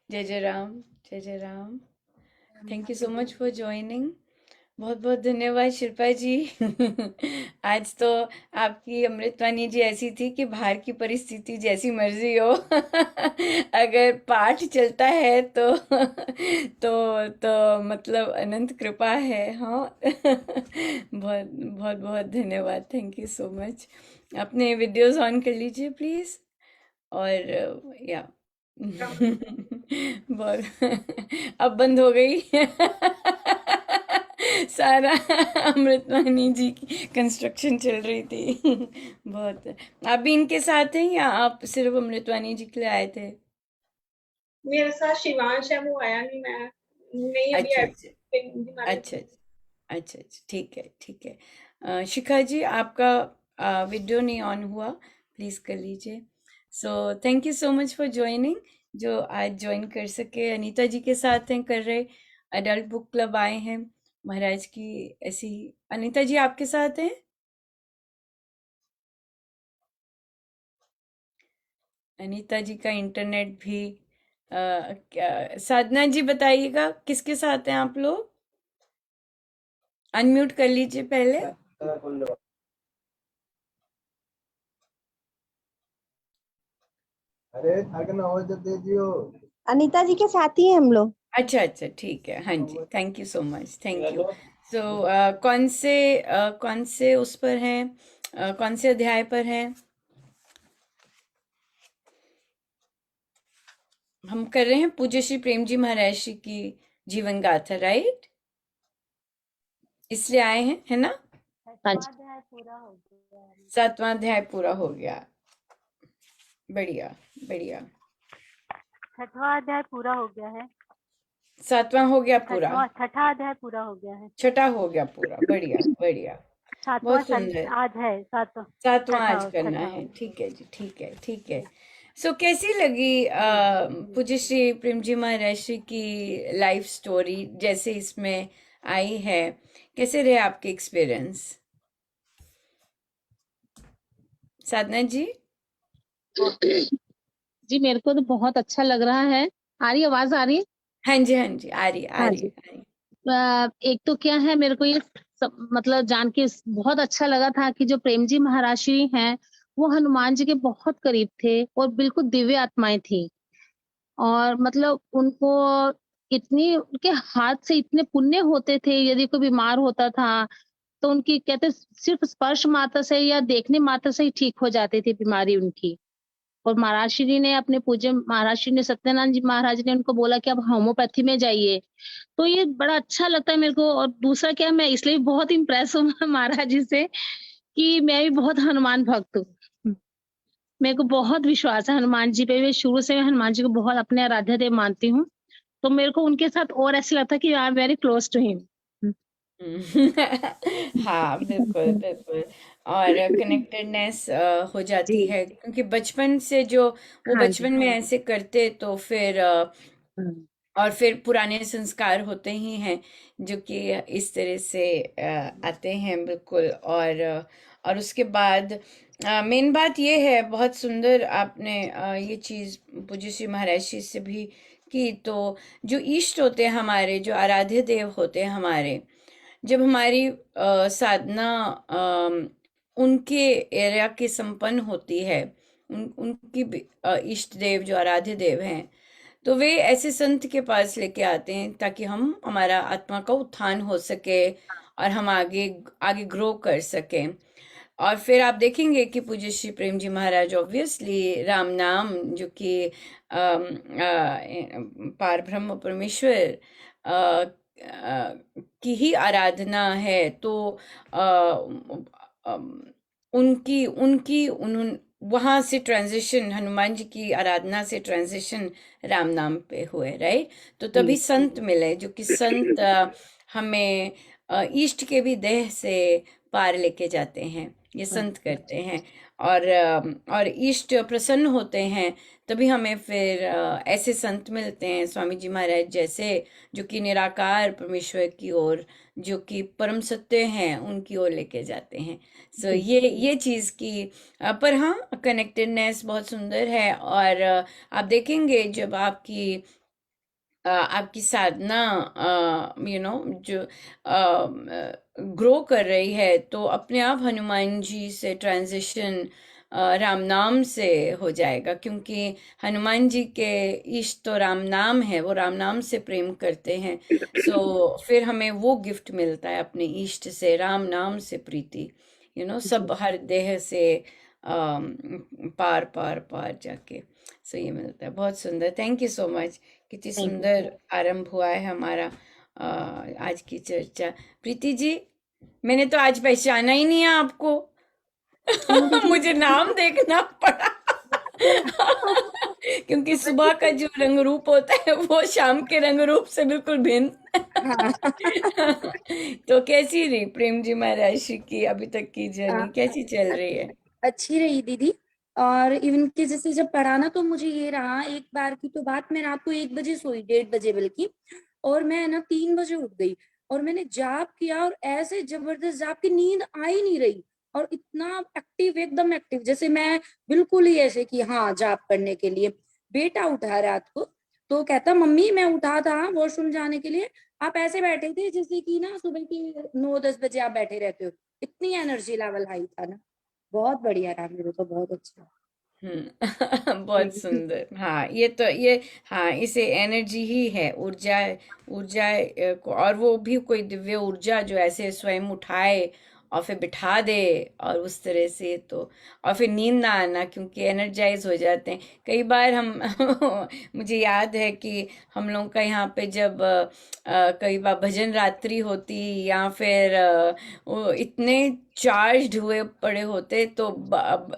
जय जय राम, जय जय Ram. Thank you so much for joining. बहुत बहुत धन्यवाद शिल्पा जी। आज तो आपकी अमृतवाणी जी ऐसी थी कि बाहर की परिस्थिति जैसी मर्जी हो, अगर पाठ चलता है तो मतलब अनंत कृपा है। हाँ। बहुत बहुत बहुत धन्यवाद, थैंक यू सो मच। अपने वीडियोस ऑन कर लीजिए प्लीज। और या बहुत अब बंद हो गई। सारा अमृतवाणी जी की कंस्ट्रक्शन चल रही थी। बहुत। आप भी इनके साथ हैं या आप सिर्फ अमृतवाणी जी के लिए आए थे? मेरे साथ शिवांश है, वो आया नहीं। मैं नहीं अभी अच्छा ऐड अच्छा हमारे। अच्छा अच्छा अच्छा, ठीक है ठीक है। शिखा जी आपका वीडियो नहीं ऑन हुआ, प्लीज कर लीजिए। So thank you so much for joining. जो आज ज्वाइन कर सके, अनीता जी के साथ हैं कर रहे, अडल्ट बुक क्लब आए हैं महाराज की ऐसी। अनीता जी आपके साथ हैं? अनीता जी का इंटरनेट भी साधना जी बताइएगा किसके साथ हैं आप लोग? अनम्यूट कर लीजिए पहले। अरे थकना हो तो दे दियो। अनीता जी के साथ ही हैं हम लोग। अच्छा अच्छा ठीक है, हाँ जी, thank you so much, thank you. So कौन से उस पर हैं, कौन से अध्याय पर हैं? हम कर रहे हैं पूज्य श्री प्रेम जी महाराज जी की जीवन गाथा, राइट? इसलिए आए हैं, है ना? हाँ जी। 7वां अध्याय पूरा हो गया। बढ़िया बढ़िया। 6वां अध्याय पूरा हो गया है। 7वां हो गया पूरा, 6ठा अध्याय पूरा हो गया है। 6ठा हो गया पूरा, बढ़िया बढ़िया। 7वां बहुत सुंदर। आज है। 7वां आज 6ठा करना 6ठा है, ठीक है जी, ठीक है ठीक है। सो कैसी लगी पूज्य श्री प्रेम जी महाराज जी की लाइफ स्टोरी जैसे इसमें आई है? कैसे रहे आपके एक्सपीरियंस, साधना जी? जी मेरे को तो बहुत अच्छा लग रहा है। आ रही आवाज आ रही है? हाँ जी हाँ जी, आ रही आ हाँ रही जी। आ रही। एक तो क्या है, मेरे को ये मतलब जान के बहुत अच्छा लगा था कि जो प्रेम जी महाराज जी हैं वो हनुमान जी के बहुत करीब थे और बिल्कुल दिव्य आत्माएं थी। और मतलब उनको इतनी, उनके हाथ से इतने पुण्य होते थे, यदि कोई बीमार होता था तो उनकी कहते सिर्फ स्पर्श मात्र से या देखने मात्र से ही ठीक हो जाती थी बीमारी उनकी। और महाराज श्री ने अपने पूज्य महाराज श्री ने सत्यनारायण जी महाराज ने उनको बोला कि आप होम्योपैथी में जाइए। तो ये बड़ा अच्छा लगता है मेरे को। और दूसरा क्या, मैं इसलिए बहुत इम्प्रेस हूँ महाराज जी से कि मैं भी बहुत हनुमान भक्त हूँ। मेरे को बहुत विश्वास है हनुमान जी पे। मैं शुरू से मैं हनुमान जी को बहुत अपने आराध्य देव मानती हूँ। तो मेरे को उनके साथ और ऐसा लगता है कि I am very close to him. हाँ बिल्कुल बिल्कुल। और कनेक्टेडनेस हो जी। जाती है क्योंकि बचपन से जो वो हाँ जी। बचपन में ऐसे करते तो फिर और फिर पुराने संस्कार होते ही हैं जो कि इस तरह से आते हैं, बिल्कुल। और उसके बाद मेन बात ये है, बहुत सुंदर आपने ये चीज़ पूज्य श्री महाराज जी से भी की। तो जो इष्ट होते हैं हमारे, जो आराध्य देव होते हैं हमारे, जब हमारी साधना उनके एरिया के संपन्न होती है, उनकी इष्ट देव जो आराध्य देव हैं, तो वे ऐसे संत के पास लेके आते हैं ताकि हम हमारा आत्मा का उत्थान हो सके और हम आगे आगे ग्रो कर सकें। और फिर आप देखेंगे कि पूज्य श्री प्रेम जी महाराज ऑब्वियसली राम नाम जो कि पार ब्रह्म परमेश्वर की ही आराधना है। तो अ, उनकी उनकी उन्होंने वहां से ट्रांजिशन, हनुमान जी की आराधना से ट्रांजिशन राम नाम पे हुए, राइट? तो तभी संत मिले जो कि संत हमें ईष्ट के भी देह से पार लेके जाते हैं, ये संत करते हैं। और इष्ट प्रसन्न होते हैं, तभी हमें फिर ऐसे संत मिलते हैं स्वामी जी महाराज जैसे, जो कि निराकार परमेश्वर की ओर, जो कि परम सत्य हैं, उनकी ओर लेके जाते हैं। सो ये चीज़ की पर हाँ, कनेक्टेडनेस बहुत सुंदर है। और आप देखेंगे जब आपकी साधना जो ग्रो कर रही है, तो अपने आप हनुमान जी से ट्रांजिशन राम नाम से हो जाएगा, क्योंकि हनुमान जी के इष्ट तो राम नाम है, वो राम नाम से प्रेम करते हैं। सो फिर हमें वो गिफ्ट मिलता है अपने इष्ट से, राम नाम से प्रीति, सब हर देह से पार पार पार जाके। सो ये मिलता है। बहुत सुंदर, थैंक यू सो मच। कितनी सुंदर आरंभ हुआ है हमारा आज की चर्चा। प्रीति जी, मैंने तो आज पहचाना ही नहीं है आपको। मुझे नाम देखना पड़ा। क्योंकि सुबह का जो रंग रूप होता है वो शाम के रंग रूप से बिल्कुल भिन्न। तो कैसी रही प्रेम जी महाराज की अभी तक की जर्नी, कैसी चल रही है? अच्छी रही दीदी। और इवन कि जैसे जब पढ़ाना, तो मुझे ये रहा, एक बार की तो बात, मैं रात को 1 बजे सोई, 1:30 बजे बल्कि, और मैं ना 3 बजे उठ गई, और मैंने जाप किया, और ऐसे जबरदस्त जाप की नींद आ ही नहीं रही, और इतना एक्टिव, एकदम एक्टिव, जैसे मैं बिल्कुल ही ऐसे कि हाँ जाप करने के लिए। बेटा उठा रात को, तो कहता मम्मी मैं उठा था वॉशरूम जाने के लिए, आप ऐसे बैठे थे जैसे कि ना सुबह के 9-10 बजे आप बैठे रहते हो, इतनी एनर्जी लेवल हाई था ना। बहुत बढ़िया रहा मेरे को, बहुत अच्छा। बहुत सुंदर। हाँ, ये हाँ, इसे एनर्जी ही है, ऊर्जा। ऊर्जा और वो भी कोई दिव्य ऊर्जा जो ऐसे स्वयं उठाए और फिर बिठा दे, और उस तरह से तो, और फिर नींद ना आना, क्योंकि एनर्जाइज हो जाते हैं कई बार हम। मुझे याद है कि हम लोग का यहाँ पे जब कई बार भजन रात्रि होती, या फिर वो इतने चार्ज्ड हुए पड़े होते, तो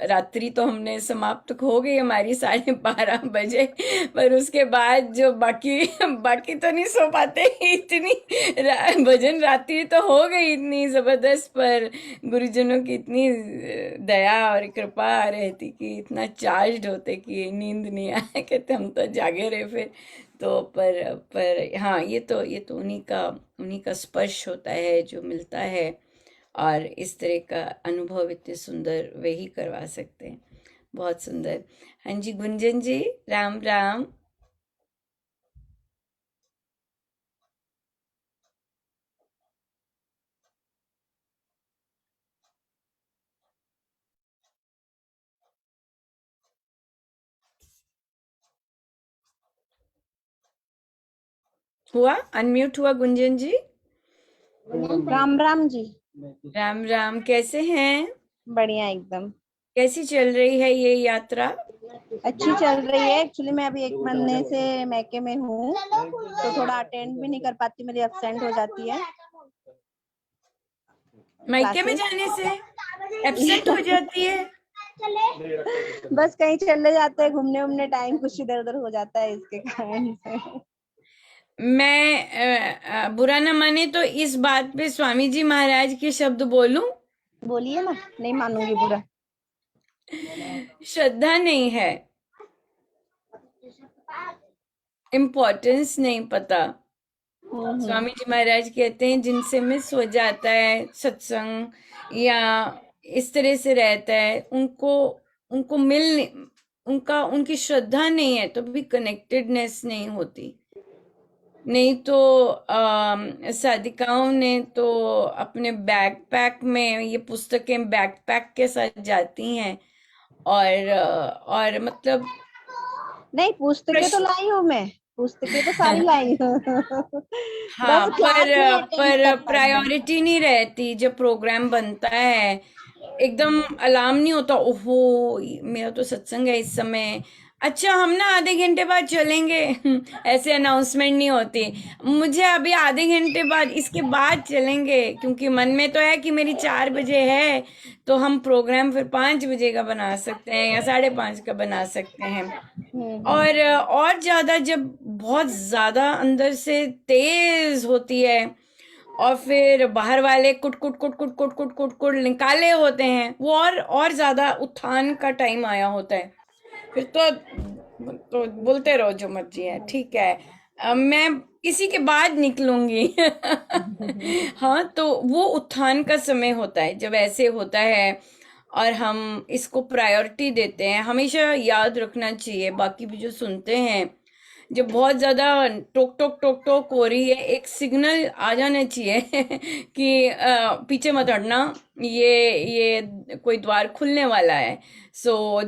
रात्रि तो हमने समाप्त हो गई हमारी 12:30 बजे, पर उसके बाद जो बाकी बाकी तो नहीं सो पाते। इतनी भजन रात्रि तो हो गई इतनी जबरदस्त, पर गुरुजनों की इतनी दया और कृपा रहती कि इतना चार्ज्ड होते कि नींद नहीं आया, कहते हम तो जागे रहे फिर। तो पर हाँ, ये तो उन्हीं का स्पर्श होता है जो मिलता है, और इस तरह का अनुभव इतने सुंदर वे ही करवा सकते हैं। बहुत सुंदर। हाँ जी, गुंजन जी, राम राम। हुआ अनम्यूट हुआ गुंजन जी? राम राम जी। राम राम, कैसे हैं? बढ़िया एकदम। कैसी चल रही है ये यात्रा? अच्छी चल रही है। एक्चुअली मैं अभी 1 महीने से मैके में हूँ, तो थोड़ा अटेंड भी नहीं कर पाती, मेरी एब्सेंट हो जाती है। मायके में जाने से एब्सेंट हो जाती है? बस कहीं चले जाते हैं घूमने उमने, टाइम कुछ इधर उधर हो जाता है इसके कारण से। मैं बुरा न माने तो इस बात पे स्वामी जी महाराज के शब्द बोलूं? बोलिए ना, नहीं मानूंगी बुरा। श्रद्धा नहीं है, इम्पोर्टेंस नहीं पता। स्वामी जी महाराज कहते हैं जिनसे मिस हो जाता है सत्संग, या इस तरह से रहता है, उनको उनको उनकी श्रद्धा नहीं है, तो भी कनेक्टेडनेस नहीं होती। नहीं तो साधिकाओं ने तो अपने बैकपैक में ये पुस्तकें बैकपैक के साथ जाती हैं, और मतलब नहीं, पुस्तकें तो लाई हूँ मैं, पुस्तकें तो सारी लाई हूँ। हाँ, बस क्लास में attend पर कर पाती हूँ। प्रायोरिटी नहीं रहती जब प्रोग्राम बनता है। एकदम अलार्म नहीं होता, ओहो मेरा तो सत्संग है इस समय, अच्छा हम ना आधे घंटे बाद चलेंगे। ऐसे अनाउंसमेंट नहीं होती, मुझे अभी आधे घंटे बाद, इसके बाद चलेंगे, क्योंकि मन में तो है कि मेरी 4 बजे है, तो हम प्रोग्राम फिर 5 बजे का बना सकते हैं या 5:30 का बना सकते हैं। और ज्यादा जब बहुत ज्यादा अंदर से तेज होती है, और फिर बाहर वाले कुट कुट कुट कुट कुट कुट कुट कुट निकाले होते हैं, वो और ज्यादा उत्थान का टाइम आया होता है। फिर तो बोलते रहो जो मर्जी है, ठीक है। मैं इसी के बाद निकलूंगी। हाँ, तो वो उत्थान का समय होता है जब ऐसे होता है, और हम इसको प्रायोरिटी देते हैं। हमेशा याद रखना चाहिए, बाकी भी जो सुनते हैं, जब बहुत ज्यादा टोक टोक टोक टोक हो रही है, एक सिग्नल आ जाना चाहिए कि पीछे मत हटना, ये कोई द्वार खुलने वाला है। सो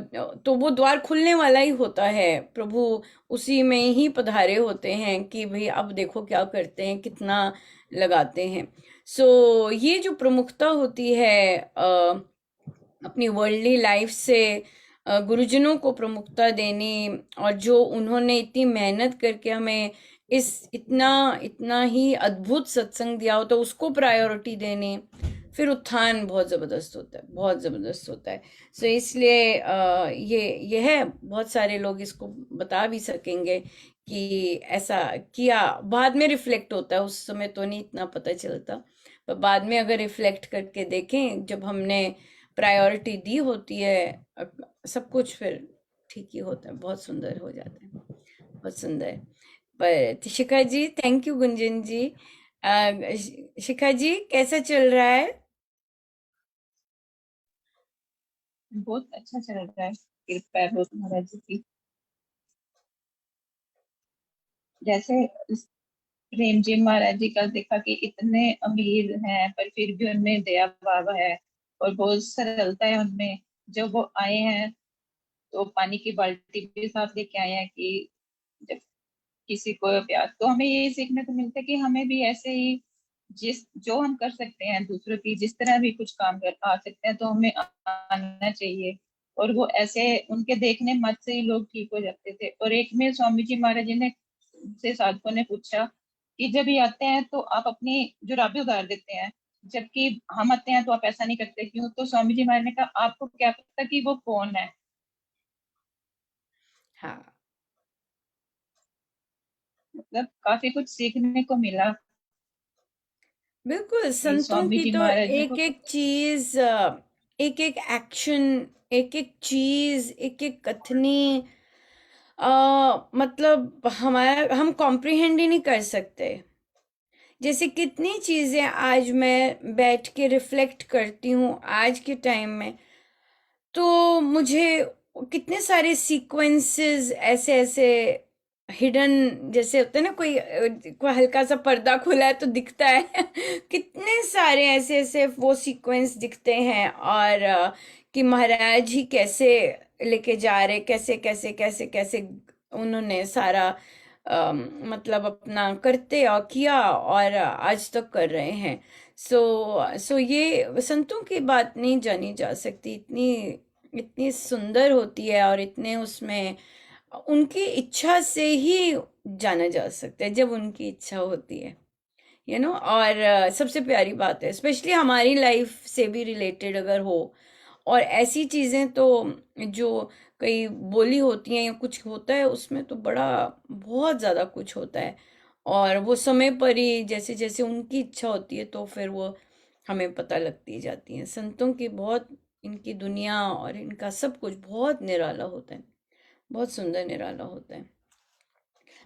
तो वो द्वार खुलने वाला ही होता है, प्रभु उसी में ही पधारे होते हैं कि भाई अब देखो क्या करते हैं, कितना लगाते हैं। सो ये जो प्रमुखता होती है अपनी वर्ल्डली लाइफ से गुरुजनों को प्रमुखता देनी, और जो उन्होंने इतनी मेहनत करके हमें इतना ही अद्भुत सत्संग दिया हो, तो उसको प्रायोरिटी देनी, फिर उत्थान बहुत जबरदस्त होता है, बहुत जबरदस्त होता है। सो इसलिए ये है, बहुत सारे लोग इसको बता भी सकेंगे कि ऐसा किया। बाद में रिफ्लेक्ट होता है, उस समय तो नहीं इतना पता चलता, पर बाद में अगर रिफ्लेक्ट करके देखें, जब हमने प्रायोरिटी दी होती है, सब कुछ फिर ठीक ही होता है, बहुत सुंदर हो जाता है, बहुत सुंदर। पर शिखा जी, थैंक यू। गुंजन जी, शिखा जी कैसा चल रहा है? बहुत अच्छा चल रहा है, कृपा है बहुत महाराज जी की। जैसे प्रेम जी महाराज जी का देखा कि इतने अमीर हैं पर फिर भी उनमें दया भाव है और बहुत सरलता है उनमें। जब वो आए हैं तो पानी की बाल्टी भी साथ लेके आए हैं कि जब किसी को प्यास, तो हमें ये सीखने को मिलता है कि हमें भी ऐसे ही जो हम कर सकते हैं दूसरों की, जिस तरह भी कुछ काम कर आ सकते हैं तो हमें आना चाहिए। और वो ऐसे उनके देखने मत से ही लोग ठीक हो जाते थे। और एक में स्वामी जी महाराज जी ने से साधकों ने पूछा कि जब ये आते हैं तो आप अपनी जुराबें उतार देते हैं, जबकि हम आते हैं तो आप ऐसा नहीं करते, क्यों? तो स्वामी जी महाराज ने कहा आपको क्या पता कि वो कौन है। हाँ, मतलब काफी कुछ सीखने को मिला बिल्कुल। कि संतों स्वामी की जी तो महाराज जी एक को। एक चीज, एक एक एक्शन, एक एक चीज, एक एक कथनी, मतलब हम कॉम्प्रिहेंड ही नहीं कर सकते। जैसे कितनी चीजें आज मैं बैठ के रिफ्लेक्ट करती हूँ आज के टाइम में, तो मुझे कितने सारे सीक्वेंसेस ऐसे ऐसे हिडन, जैसे होते हैं ना, कोई हल्का सा पर्दा खुला है तो दिखता है। कितने सारे ऐसे ऐसे वो सीक्वेंस दिखते हैं, और कि महाराज ही कैसे लेके जा रहे, कैसे कैसे कैसे कैसे उन्होंने सारा मतलब अपना करते और किया, और आज तक कर रहे हैं। सो ये संतों की बात नहीं जानी जा सकती, इतनी इतनी सुंदर होती है, और इतने उसमें उनकी इच्छा से ही जाना जा सकता है, जब उनकी इच्छा होती है, और सबसे प्यारी बात है, स्पेशली हमारी लाइफ से भी रिलेटेड अगर हो, और ऐसी चीजें तो जो कई बोली होती हैं या कुछ होता है, उसमें तो बड़ा बहुत ज्यादा कुछ होता है, और वो समय पर ही जैसे जैसे उनकी इच्छा होती है तो फिर वो हमें पता लगती जाती है। संतों की बहुत, इनकी दुनिया और इनका सब कुछ बहुत निराला होता है, बहुत सुंदर निराला होता है।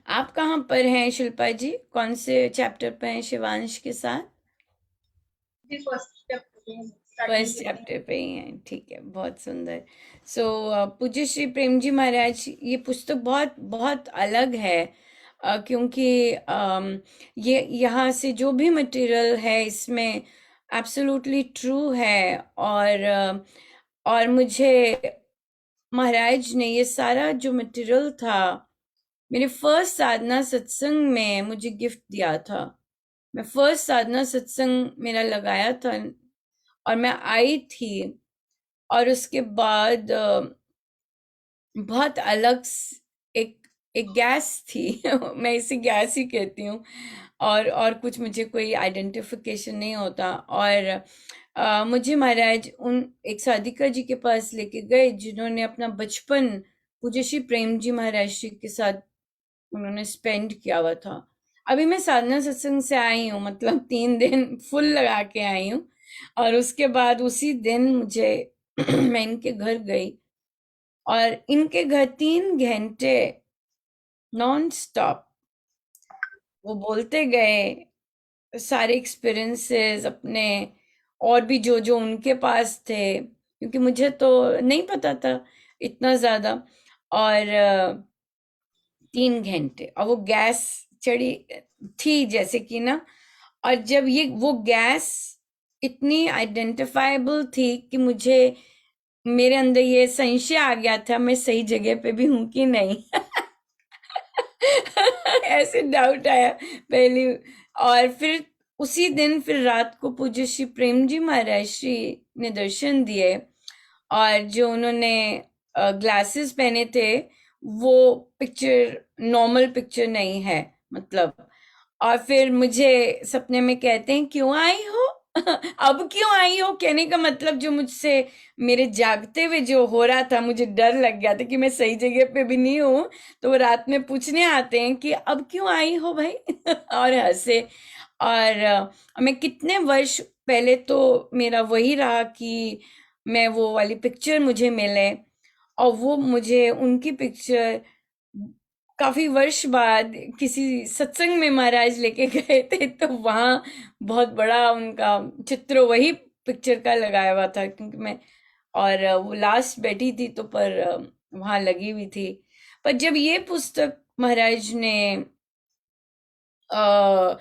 आप कहाँ पर हैं शिल्पा जी? कौन से चैप्टर पे हैं शिवांश के साथ? फर्स्ट चैप्टर पे ही हैं, ठीक है, बहुत सुंदर। सो पूज्य श्री प्रेम जी महाराज, ये पुस्तक बहुत बहुत अलग है, क्योंकि ये यहाँ से जो भी मटेरियल है इसमें एब्सोल्युटली ट्रू है, और मुझे महाराज ने ये सारा जो मटेरियल था मेरे फर्स्ट साधना सत्संग में मुझे गिफ्ट दिया था। मैं फर्स्ट साधना सत्संग मेरा लगाया था और मैं आई थी, और उसके बाद बहुत अलग एक गैस थी। मैं इसे गैस ही कहती हूँ, और कुछ मुझे कोई आइडेंटिफिकेशन नहीं होता। और मुझे महाराज एक साधिका जी के पास लेके गए, जिन्होंने अपना बचपन पूज्य श्री प्रेम जी महाराज जी के साथ उन्होंने स्पेंड किया हुआ था। अभी मैं साधना सत्संग से आई हूँ, मतलब 3 दिन फुल लगा के आई हूँ। और उसके बाद उसी दिन मुझे मैं इनके घर गई और इनके घर 3 घंटे नॉन स्टॉप वो बोलते गए सारे एक्सपीरियंसेस अपने, और भी जो जो उनके पास थे, क्योंकि मुझे तो नहीं पता था इतना ज्यादा। और 3 घंटे, और वो गैस चढ़ी थी जैसे कि ना, और जब ये वो गैस इतनी आइडेंटिफाइबल थी कि मुझे, मेरे अंदर ये संशय आ गया था मैं सही जगह पे भी हूं कि नहीं। ऐसे डाउट आया पहली। और फिर उसी दिन फिर रात को पूज्य श्री प्रेम जी महाराज श्री ने दर्शन दिए, और जो उन्होंने ग्लासेस पहने थे वो पिक्चर नॉर्मल पिक्चर नहीं है, मतलब। और फिर मुझे सपने में कहते हैं क्यों आई हो? अब क्यों आई हो कहने का मतलब, जो मुझसे मेरे जागते हुए जो हो रहा था, मुझे डर लग गया था कि मैं सही जगह पे भी नहीं हूँ, तो वो रात में पूछने आते हैं कि अब क्यों आई हो भाई? और हंसे। और मैं कितने वर्ष पहले तो मेरा वही रहा कि मैं वो वाली पिक्चर मुझे मिले, और वो मुझे उनकी पिक्चर काफी वर्ष बाद किसी सत्संग में महाराज लेके गए थे, तो वहां बहुत बड़ा उनका चित्र वही पिक्चर का लगाया हुआ था, क्योंकि मैं, और वो लास्ट बैठी थी तो पर वहां लगी हुई थी। पर जब ये पुस्तक महाराज ने अ,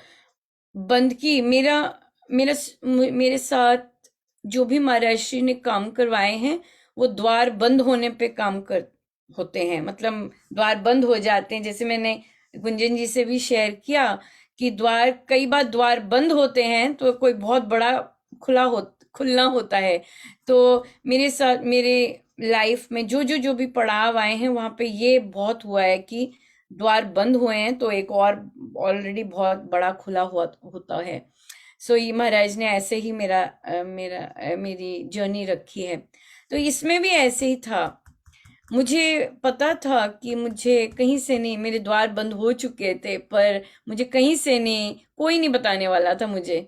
बंद की, मेरा मेरा मेरे साथ जो भी महाराज श्री ने काम करवाए हैं वो द्वार बंद होने पे काम कर होते हैं, मतलब द्वार बंद हो जाते हैं। जैसे मैंने गुंजन जी से भी शेयर किया कि द्वार, कई बार द्वार बंद होते हैं तो कोई बहुत बड़ा खुलना होता है। तो मेरे साथ मेरे लाइफ में जो भी पड़ाव आए हैं वहां पे ये बहुत हुआ है कि द्वार बंद हुए हैं तो एक और ऑलरेडी बहुत बड़ा खुला हुआ होता है। सो ये महाराज ने ऐसे ही मेरी जर्नी रखी है। तो इसमें भी ऐसे ही था, मुझे पता था कि मुझे कहीं से नहीं, मेरे द्वार बंद हो चुके थे, पर मुझे कहीं से नहीं, कोई नहीं बताने वाला था मुझे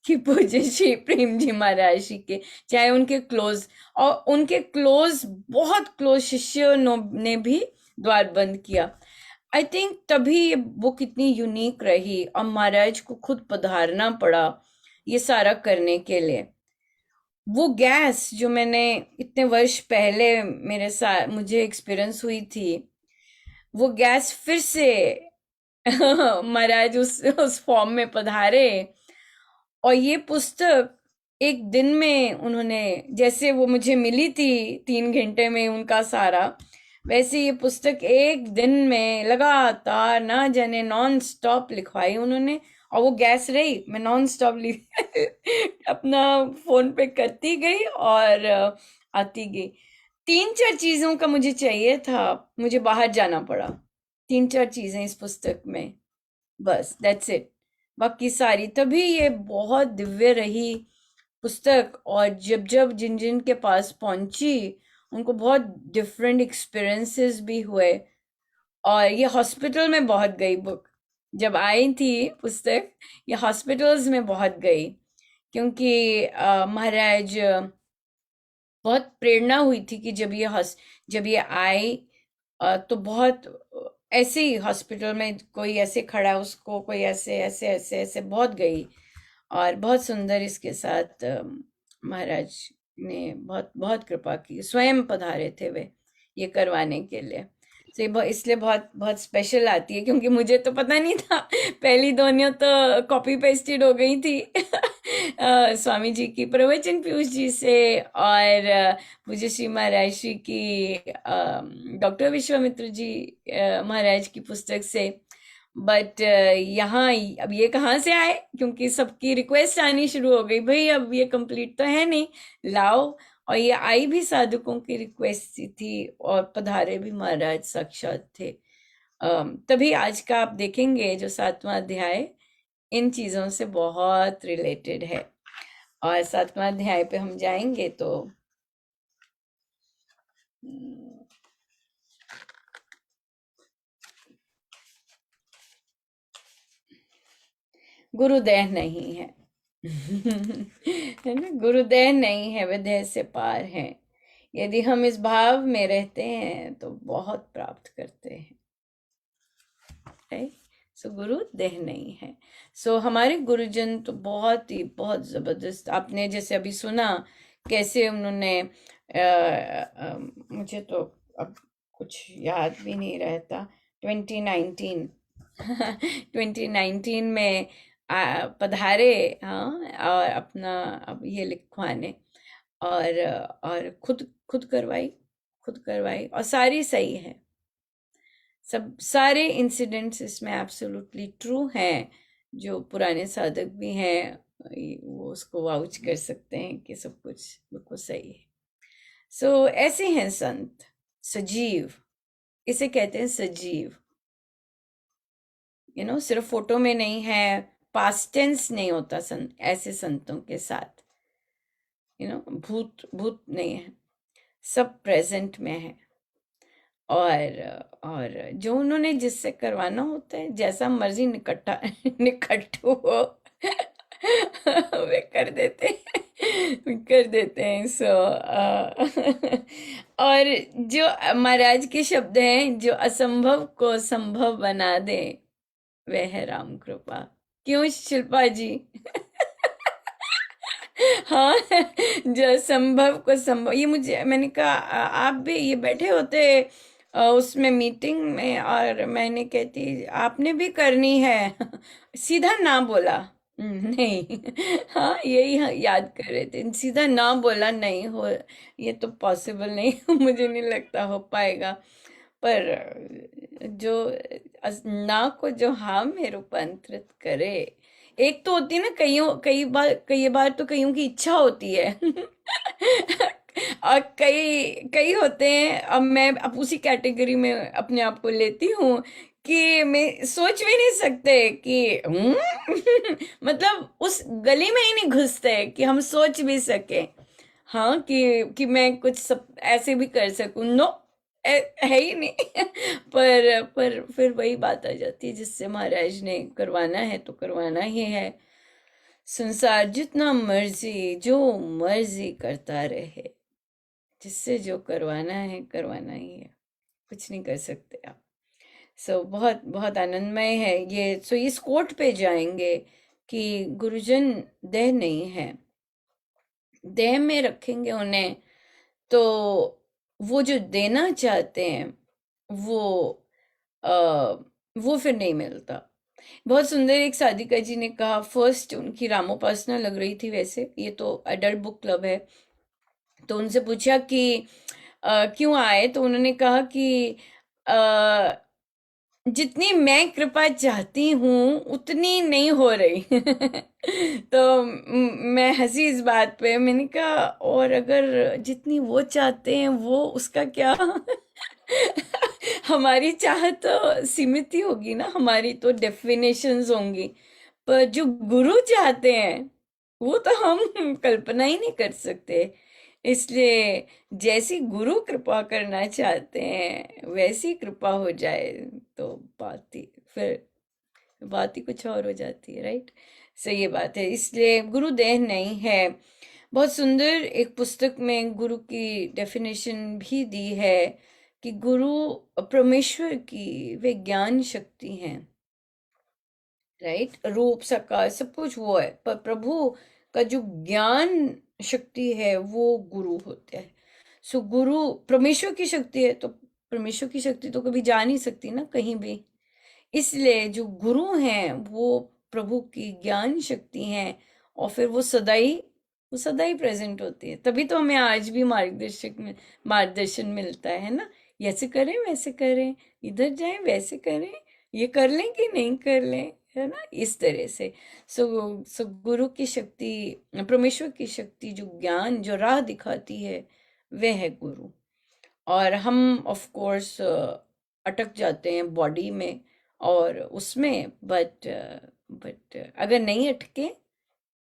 कि पूज्य श्री प्रेम जी महाराज जी के, चाहे उनके क्लोज, और उनके क्लोज बहुत क्लोज शिष्यों ने भी द्वार बंद किया। आई थिंक तभी ये बुक इतनी यूनिक रही, और महाराज को खुद पधारना पड़ा ये सारा करने के लिए। वो गैस जो मैंने इतने वर्ष पहले मेरे साथ मुझे एक्सपीरियंस हुई थी, वो गैस फिर से महाराज उस फॉर्म में पधारे। और ये पुस्तक एक दिन में उन्होंने, जैसे वो मुझे मिली थी 3 घंटे में उनका सारा, वैसे ये पुस्तक एक दिन में लगातार ना जाने नॉन स्टॉप लिखवाई उन्होंने। और वो गैस रही, मैं नॉन स्टॉप लिख अपना फोन पे करती गई और आती गई। 3-4 चीजों का मुझे चाहिए था, मुझे बाहर जाना पड़ा, 3-4 चीजें इस पुस्तक में, बस दैट्स इट। बाकी सारी, तभी ये बहुत दिव्य रही पुस्तक। और जब जब जिन जिन के पास पहुंची उनको बहुत डिफरेंट एक्सपीरियंसेस भी हुए। और ये हॉस्पिटल में बहुत गई बुक, जब आई थी पुस्तक ये हॉस्पिटल्स में बहुत गई, क्योंकि महाराज बहुत प्रेरणा हुई थी कि जब ये आई तो बहुत ऐसे ही हॉस्पिटल में कोई ऐसे खड़ा है, उसको कोई ऐसे ऐसे ऐसे ऐसे बहुत गई। और बहुत सुंदर इसके साथ महाराज ने बहुत बहुत कृपा की, स्वयं पधारे थे वे ये करवाने के लिए। तो ये इसलिए बहुत बहुत स्पेशल आती है, क्योंकि मुझे तो पता नहीं था, पहली दोनों तो कॉपी पेस्टेड हो गई थी स्वामी जी की प्रवचन पीयूष जी से, और पूज्य श्री महाराज श्री की डॉक्टर विश्वामित्र जी महाराज की पुस्तक से। बट यहाँ अब ये कहाँ से आए, क्योंकि सबकी रिक्वेस्ट आनी शुरू हो गई, भाई अब ये कंप्लीट तो है नहीं, लाओ। और ये आई भी साधुकों की रिक्वेस्ट थी, और पधारे भी महाराज साक्षात थे। तभी आज का आप देखेंगे जो 7वां अध्याय इन चीजों से बहुत रिलेटेड है। और 7वां अध्याय पे हम जाएंगे तो गुरुदेह नहीं है। है ना, गुरुदेह नहीं है, विदेह से पार है। यदि हम इस भाव में रहते हैं तो बहुत प्राप्त करते हैं। सो गुरु देह नहीं है। सो हमारे गुरुजन तो बहुत जबरदस्त, आपने जैसे अभी सुना कैसे उन्होंने मुझे तो अब कुछ याद भी नहीं रहता, 2019 2019 में पधारे, हाँ, और अपना अब ये लिखवाने और खुद करवाई और सारी सही है। सब सारे इंसिडेंट्स इसमें एब्सोल्युटली ट्रू हैं। जो पुराने साधक भी हैं वो उसको वाउच कर सकते हैं कि सब कुछ बिल्कुल सही है। सो ऐसे हैं संत, सजीव, इसे कहते हैं सजीव। सिर्फ फोटो में नहीं है, पास्ट टेंस नहीं होता ऐसे संतों के साथ। भूत नहीं है, सब प्रेजेंट में है। और जो उन्होंने जिससे करवाना होता है, जैसा मर्जी निकट्टू हो वे कर देते हैं। सो और जो महाराज के शब्द हैं, जो असंभव को संभव बना दे वह है राम कृपा। क्यों शिल्पा जी? हाँ, जो संभव को संभव, ये मैंने कहा आप भी ये बैठे होते उसमें मीटिंग में और मैंने कहती आपने भी करनी है सीधा ना बोला नहीं। हाँ, यही याद कर रहे थे, सीधा ना बोला नहीं हो, ये तो पॉसिबल नहीं मुझे नहीं लगता हो पाएगा। पर जो ना को जो हाँ में रूपांतरित करे, एक तो होती है ना, कई बार तो कईयों की इच्छा होती है और कई होते हैं, अब उसी कैटेगरी में अपने आप को लेती हूँ कि मैं सोच भी नहीं सकते कि मतलब उस गली में ही नहीं घुसते कि हम सोच भी सके, हाँ, कि मैं कुछ सब ऐसे भी कर सकूं। नो, है ही नहीं पर फिर वही बात आ जाती है, जिससे महाराज ने करवाना है तो करवाना ही है। संसार जितना मर्जी जो मर्जी करता रहे, जिससे जो करवाना है करवाना ही है, कुछ नहीं कर सकते आप। सो बहुत बहुत आनंदमय है ये। सो इस कोट पे जाएंगे कि गुरुजन देह नहीं है, देह में रखेंगे उन्हें तो वो जो देना चाहते हैं वो वो फिर नहीं मिलता। बहुत सुंदर एक साधिका जी ने कहा, फर्स्ट उनकी रामोपासना लग रही थी, वैसे ये तो अडल्ट बुक क्लब है, तो उनसे पूछा कि क्यों आए, तो उन्होंने कहा कि जितनी मैं कृपा चाहती हूँ उतनी नहीं हो रही तो मैं हंसी इस बात पे, मैंने कहा और अगर जितनी वो चाहते हैं वो उसका क्या हमारी चाह तो सीमित ही होगी ना, हमारी तो डेफिनेशंस होंगी, पर जो गुरु चाहते हैं वो तो हम कल्पना ही नहीं कर सकते। इसलिए जैसी गुरु कृपा करना चाहते हैं वैसी कृपा हो जाए तो बात ही कुछ और हो जाती है, राइट? सही ये बात है। इसलिए गुरु देह नहीं है। बहुत सुंदर एक पुस्तक में गुरु की डेफिनेशन भी दी है कि गुरु परमेश्वर की वे ज्ञान शक्ति हैं, राइट? रूप साकार सब कुछ वो है, पर प्रभु का जो ज्ञान शक्ति है वो गुरु होते हैं। सो गुरु परमेश्वर की शक्ति है, तो परमेश्वर की शक्ति तो कभी जा नहीं सकती ना कहीं भी। इसलिए जो गुरु हैं वो प्रभु की ज्ञान शक्ति हैं और फिर वो सदा ही प्रेजेंट होती है। तभी तो हमें आज भी मार्गदर्शन मिलता है ना, ऐसे करें वैसे करें, इधर जाएं वैसे करें, ये कर लें कि नहीं कर लें, है ना, इस तरह से। सो गुरु की शक्ति, परमेश्वर की शक्ति, जो ज्ञान, जो राह दिखाती है वह है गुरु। और हम ऑफ कोर्स अटक जाते हैं बॉडी में और उसमें, बट अगर नहीं अटके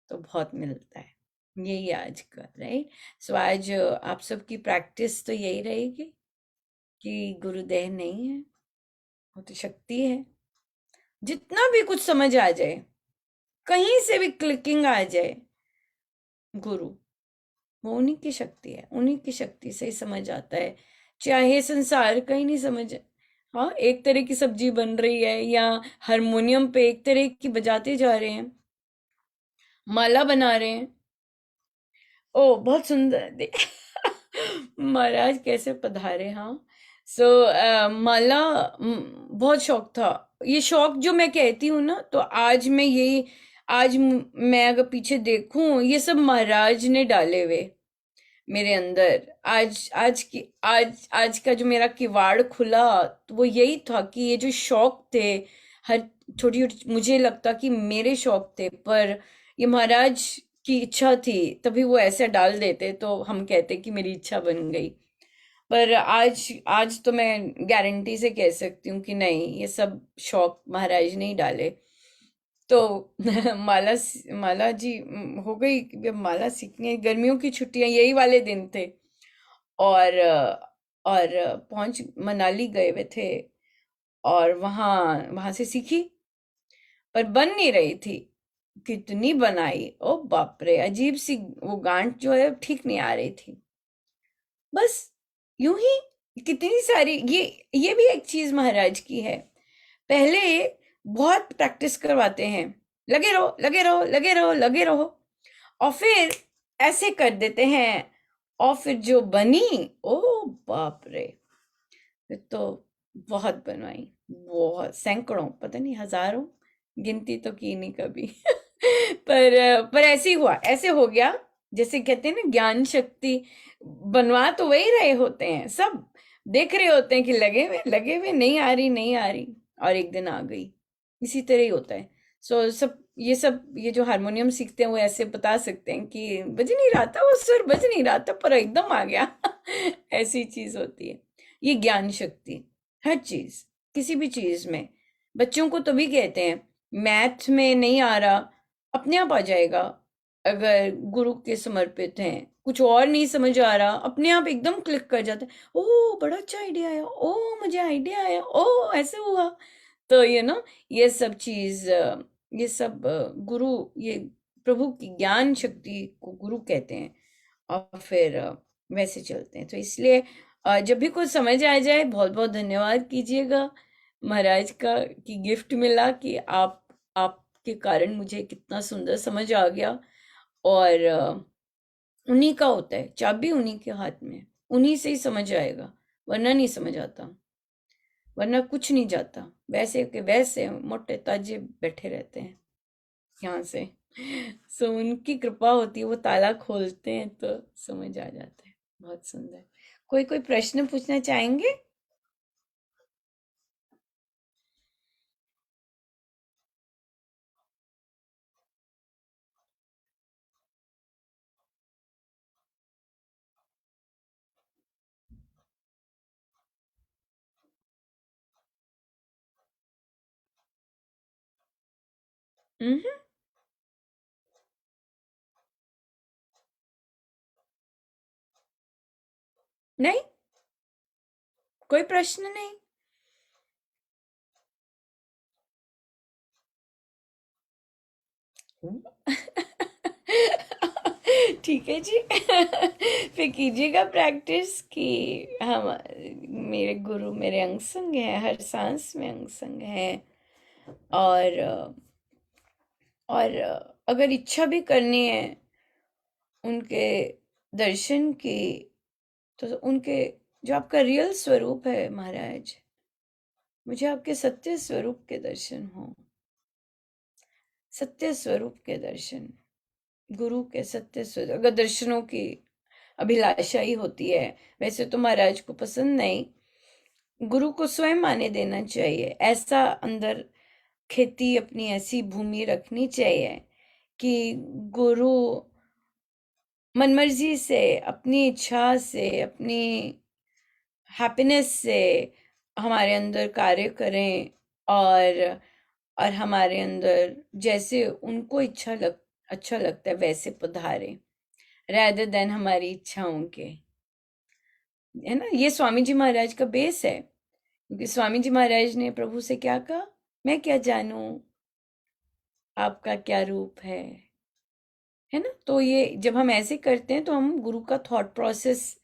तो बहुत मिलता है। यही आज का, राइट? सो आज आप सबकी प्रैक्टिस तो यही रहेगी कि गुरुदेह नहीं है, वो तो शक्ति है। जितना भी कुछ समझ आ जाए, कहीं से भी क्लिकिंग आ जाए, गुरु वो उन्हीं की शक्ति है, उन्हीं की शक्ति से ही समझ आता है, चाहे संसार का ही नहीं समझ। हाँ, एक तरह की सब्जी बन रही है या हारमोनियम पे एक तरह की बजाते जा रहे हैं, माला बना रहे हैं, ओ बहुत सुंदर महाराज कैसे पधारे। हाँ, सो माला बहुत शौक था। ये शौक जो मैं कहती हूँ ना, तो आज मैं यही, मैं अगर पीछे देखूं, ये सब महाराज ने डाले हुए मेरे अंदर। आज का जो मेरा किवाड़ खुला, तो वो यही था कि ये जो शौक थे, हर छोटी छोटी, मुझे लगता कि मेरे शौक थे, पर ये महाराज की इच्छा थी, तभी वो ऐसे डाल देते, तो हम कहते कि मेरी इच्छा बन गई। पर आज आज तो मैं गारंटी से कह सकती हूँ कि नहीं, ये सब शौक महाराज ने ही डाले। तो माला माला जी हो गई, अब माला सीखने गर्मियों की छुट्टियां यही वाले दिन थे, और पहुंच मनाली गए हुए थे, और वहां वहां से सीखी, पर बन नहीं रही थी। कितनी बनाई, ओ बाप रे, अजीब सी वो गांठ जो है ठीक नहीं आ रही थी। बस यूं ही कितनी सारी, ये भी एक चीज महाराज की है। पहले बहुत प्रैक्टिस करवाते हैं, लगे रहो लगे रहो लगे रहो लगे रहो, और फिर ऐसे कर देते हैं, और फिर जो बनी, ओ बाप रे, फिर तो बहुत बनवाई, बहुत, सैकड़ों, पता नहीं हजारों, गिनती तो की नहीं कभी पर ऐसे ही हुआ, ऐसे हो गया, जैसे कहते हैं ना ज्ञान शक्ति, बनवा तो वही रहे होते हैं, सब देख रहे होते हैं कि लगे हुए नहीं आ रही नहीं आ रही, और एक दिन आ गई। इसी तरह ही होता है। सब ये जो हारमोनियम सीखते हैं, वो ऐसे बता सकते हैं कि बज नहीं रहा था, वो सुर बज नहीं रहा था, पर एकदम आ गया ऐसी चीज होती है ये ज्ञान शक्ति। हर चीज, किसी भी चीज में, बच्चों को तभी कहते हैं, मैथ में नहीं आ रहा, अपने आप आ जाएगा, अगर गुरु के समर्पित हैं। कुछ और नहीं समझ आ रहा, अपने आप एकदम क्लिक कर जाता है, ओ बड़ा अच्छा आइडिया आया, ओ मुझे आइडिया आया, ओ ऐसे हुआ। तो ये सब चीज, ये सब गुरु, ये प्रभु की ज्ञान शक्ति को गुरु कहते हैं, और फिर वैसे चलते हैं। तो इसलिए जब भी कुछ समझ आ जाए, बहुत बहुत धन्यवाद कीजिएगा महाराज का, कि गिफ्ट मिला, कि आपके कारण मुझे कितना सुंदर समझ आ गया। और उन्हीं का होता है, चाबी उन्हीं के हाथ में, उन्हीं से ही समझ आएगा, वरना नहीं समझ आता, वरना कुछ नहीं जाता, वैसे के वैसे मोटे ताजे बैठे रहते हैं यहाँ से सो उनकी कृपा होती है, वो ताला खोलते हैं तो समझ आ जाता है। बहुत सुंदर। कोई प्रश्न पूछना चाहेंगे? हम्म, नहीं, कोई प्रश्न नहीं। ठीक है जी फिर कीजिएगा प्रैक्टिस, कि हम, मेरे गुरु मेरे अंग संग है, हर सांस में अंग संग है, और अगर इच्छा भी करनी है उनके दर्शन की, तो उनके जो आपका रियल स्वरूप है महाराज, मुझे आपके सत्य स्वरूप के दर्शन हो, सत्य स्वरूप के दर्शन, गुरु के सत्य स्वरूप। अगर दर्शनों की अभिलाषा ही होती है, वैसे तो महाराज को पसंद नहीं, गुरु को स्वयं आने देना चाहिए, ऐसा अंदर खेती अपनी ऐसी भूमि रखनी चाहिए कि गुरु मनमर्जी से, अपनी इच्छा से, अपनी हैप्पीनेस से हमारे अंदर कार्य करें, और हमारे अंदर जैसे उनको अच्छा लगता है वैसे पधारे, rather देन हमारी इच्छाओं के, है ना। ये स्वामी जी महाराज का बेस है, क्योंकि स्वामी जी महाराज ने प्रभु से क्या कहा, मैं क्या जानूं, आपका क्या रूप है ना। तो ये जब हम ऐसे करते हैं तो हम गुरु का थॉट प्रोसेस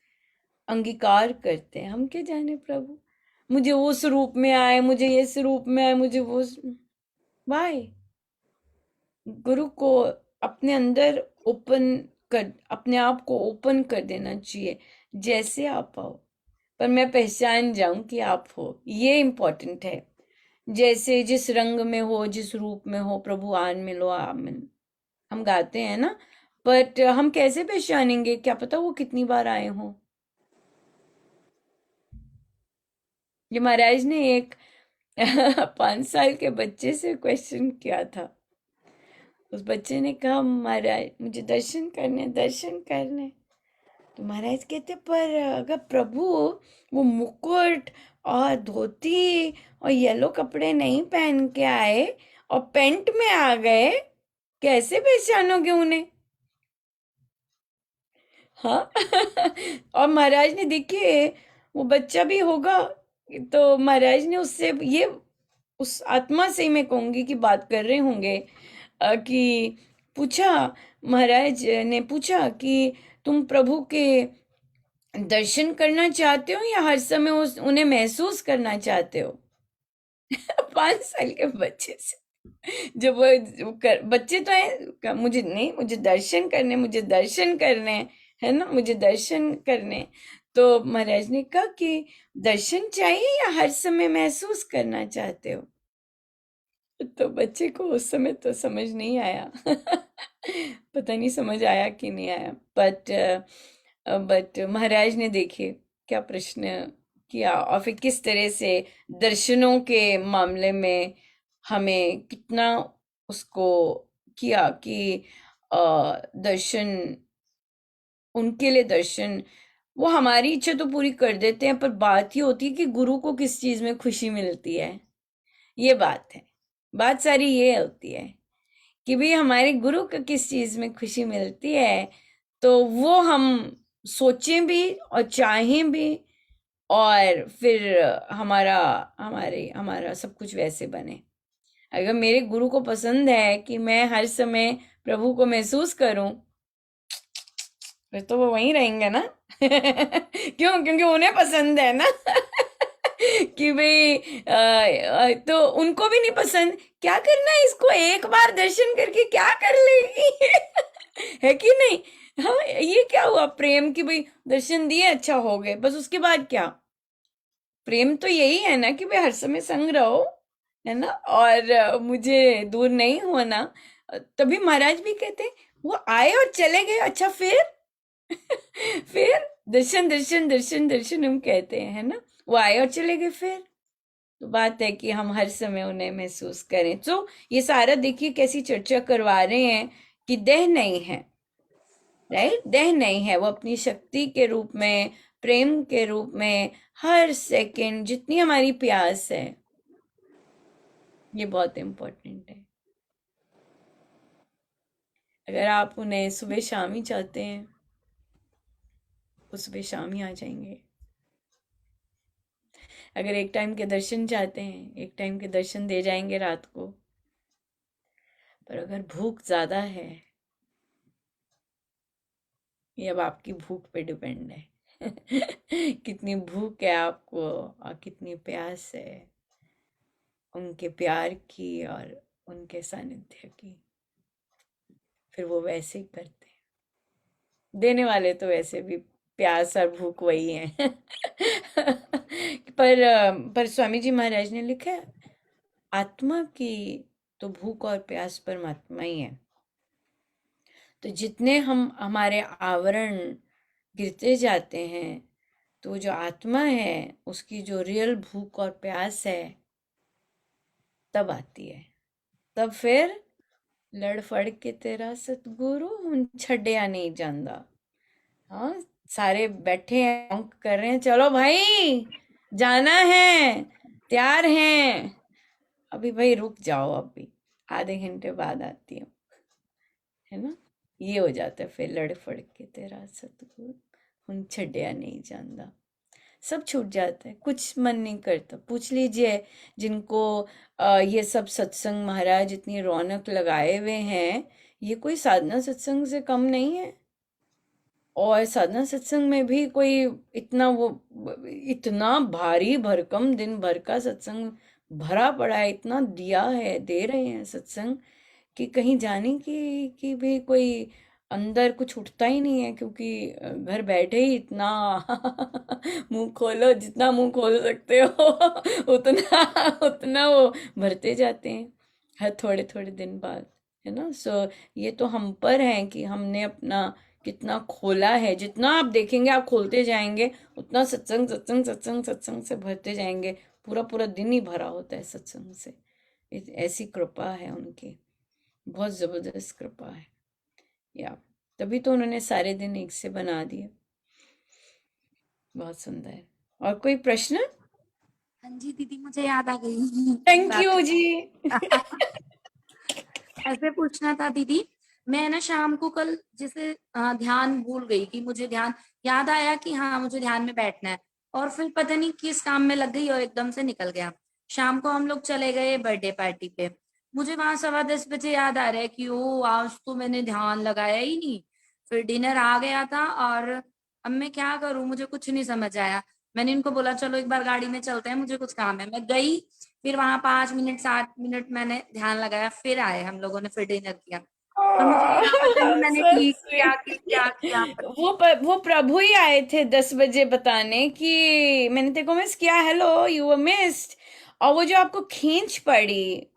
अंगीकार करते हैं। हम क्या जाने प्रभु, मुझे वो स्वरूप में आए, मुझे ये स्वरूप में आए, मुझे वो वाई। गुरु को अपने अंदर ओपन कर, अपने आप को ओपन कर देना चाहिए जैसे आप आओ, पर मैं पहचान जाऊं कि आप हो, ये इम्पोर्टेंट है। जैसे जिस रंग में हो, जिस रूप में हो, प्रभु आन मिलो आमिन, हम गाते हैं ना, बट हम कैसे पहचानेंगे, क्या पता वो कितनी बार आए हों। ये महाराज ने एक 5 साल के बच्चे से क्वेश्चन किया था। उस बच्चे ने कहा महाराज मुझे दर्शन करने। तो महाराज कहते पर अगर प्रभु वो मुकुट और धोती और येलो कपड़े नहीं पहन के आए और पेंट में आ गए, कैसे पहचानोगे उन्हें? हाँ और महाराज ने देखिए वो बच्चा भी होगा, तो महाराज ने उससे ये उस आत्मा से ही मैं कहूंगी कि बात कर रहे होंगे कि पूछा, महाराज ने पूछा कि तुम प्रभु के दर्शन करना चाहते हो या हर समय उन्हें महसूस करना चाहते हो? 5 साल के बच्चे से जब बच्चे तो है, मुझे दर्शन करने है ना, मुझे दर्शन करने। तो महाराज ने कहा कि दर्शन चाहिए या हर समय महसूस करना चाहते हो? तो बच्चे को उस समय तो समझ नहीं आया पता नहीं समझ आया कि नहीं आया, बट महाराज ने देखिए क्या प्रश्न किया और फिर किस तरह से दर्शनों के मामले में हमें कितना उसको किया कि दर्शन, उनके लिए दर्शन, वो हमारी इच्छा तो पूरी कर देते हैं, पर बात ये होती है कि गुरु को किस चीज में खुशी मिलती है। ये बात है, बात सारी ये होती है कि भाई हमारे गुरु को किस चीज में खुशी मिलती है, तो वो हम सोचें भी और चाहें भी, और फिर हमारा सब कुछ वैसे बने। अगर मेरे गुरु को पसंद है कि मैं हर समय प्रभु को महसूस करूं, फिर तो वो वहीं रहेंगे ना क्यों? क्योंकि उन्हें पसंद है ना कि भाई तो उनको भी नहीं पसंद, क्या करना है इसको, एक बार दर्शन करके क्या कर लेगी है कि नहीं? हाँ, ये क्या हुआ प्रेम की, भाई दर्शन दिए अच्छा हो गए, बस उसके बाद क्या? प्रेम तो यही है ना कि भाई हर समय संग रहो, है ना, और मुझे दूर नहीं होना। तभी महाराज भी कहते वो आए और चले गए, अच्छा फिर फिर दर्शन दर्शन दर्शन दर्शन हम कहते हैं, है ना, वो आए और चले गए, फिर तो बात है कि हम हर समय उन्हें महसूस करें। तो ये सारा देखिए कैसी चर्चा करवा रहे हैं कि देह नहीं है, राइट, देह नहीं है, वो अपनी शक्ति के रूप में, प्रेम के रूप में हर सेकंड जितनी हमारी प्यास है, ये बहुत इम्पोर्टेंट है। अगर आप उन्हें सुबह शाम ही चाहते हैं, वो सुबह शाम ही आ जाएंगे। अगर एक टाइम के दर्शन चाहते हैं, एक टाइम के दर्शन दे जाएंगे रात को। पर अगर भूख ज्यादा है, ये अब आपकी भूख पे डिपेंड है कितनी भूख है आपको और कितनी प्यास है उनके प्यार की और उनके सानिध्य की, फिर वो वैसे ही करते हैं। देने वाले तो वैसे भी प्यास और भूख वही है पर स्वामी जी महाराज ने लिखा है आत्मा की तो भूख और प्यास परमात्मा ही है। तो जितने हमारे आवरण गिरते जाते हैं, तो जो आत्मा है उसकी जो रियल भूख और प्यास है तब आती है। तब फिर लड़ फड़ के तेरा सतगुरु हुन छड़िया नहीं जांदा। हाँ, सारे बैठे हैं, कर रहे हैं, चलो भाई जाना है, तैयार हैं, अभी भाई रुक जाओ, अभी आधे घंटे बाद आती हूँ, है ना। ये हो जाता है फिर लड़ फड़ के तेरा सतगुरु हुन छड़िया नहीं जांदा। सब छूट जाता है, कुछ मन नहीं करता। पूछ लीजिए जिनको ये सब सत्संग महाराज इतनी रौनक लगाए हुए हैं, ये कोई साधना सत्संग से कम नहीं है। और साधना सत्संग में भी कोई इतना भारी भरकम दिन भर का सत्संग भरा पड़ा है, इतना दिया है, दे रहे हैं सत्संग कि कहीं जाने की भी कोई अंदर कुछ उठता ही नहीं है, क्योंकि घर बैठे ही इतना मुंह खोलो, जितना मुंह खोल सकते हो उतना उतना वो भरते जाते हैं हर थोड़े थोड़े दिन बाद, है ना। सो ये तो हम पर है कि हमने अपना कितना खोला है। जितना आप देखेंगे, आप खोलते जाएंगे, उतना सत्संग सत्संग सत्संग सत्संग से भरते जाएंगे। पूरा पूरा दिन ही भरा होता है सत्संग से। ऐसी कृपा है उनकी, बहुत जबरदस्त कृपा है। या तभी तो उन्होंने सारे दिन एक से बना दिए। बहुत सुंदर। और कोई प्रश्न? हाँ जी दीदी, मुझे याद आ गई थैंक बात। यू जी। ऐसे पूछना था दीदी, मैं ना शाम को कल जैसे ध्यान भूल गई कि मुझे ध्यान, याद आया कि हाँ मुझे ध्यान में बैठना है, और फिर पता नहीं किस काम में लग गई और एकदम से निकल गया। शाम को हम लोग चले गए बर्थडे पार्टी पे। मुझे वहां 10:15 याद आ रहा है कि ओ आज तो मैंने ध्यान लगाया ही नहीं। फिर डिनर आ गया था और अब मैं क्या करूं, मुझे कुछ नहीं समझ आया। मैंने इनको बोला चलो एक बार गाड़ी में चलते हैं, मुझे कुछ काम है। मैं गई, फिर वहां 5 मिनट 7 मिनट मैंने ध्यान लगाया, फिर आए हम लोगों ने, फिर डिनर किया। और मुझे क्या पता नहीं मैंने So ठीक किया कि क्या sweet। किया। वो प्रभु ही आए थे 10 बजे बताने कि मैंने तेरे को मिस किया, हेलो यू वर मिस्ड। और वो जो आपको खींच पड़ी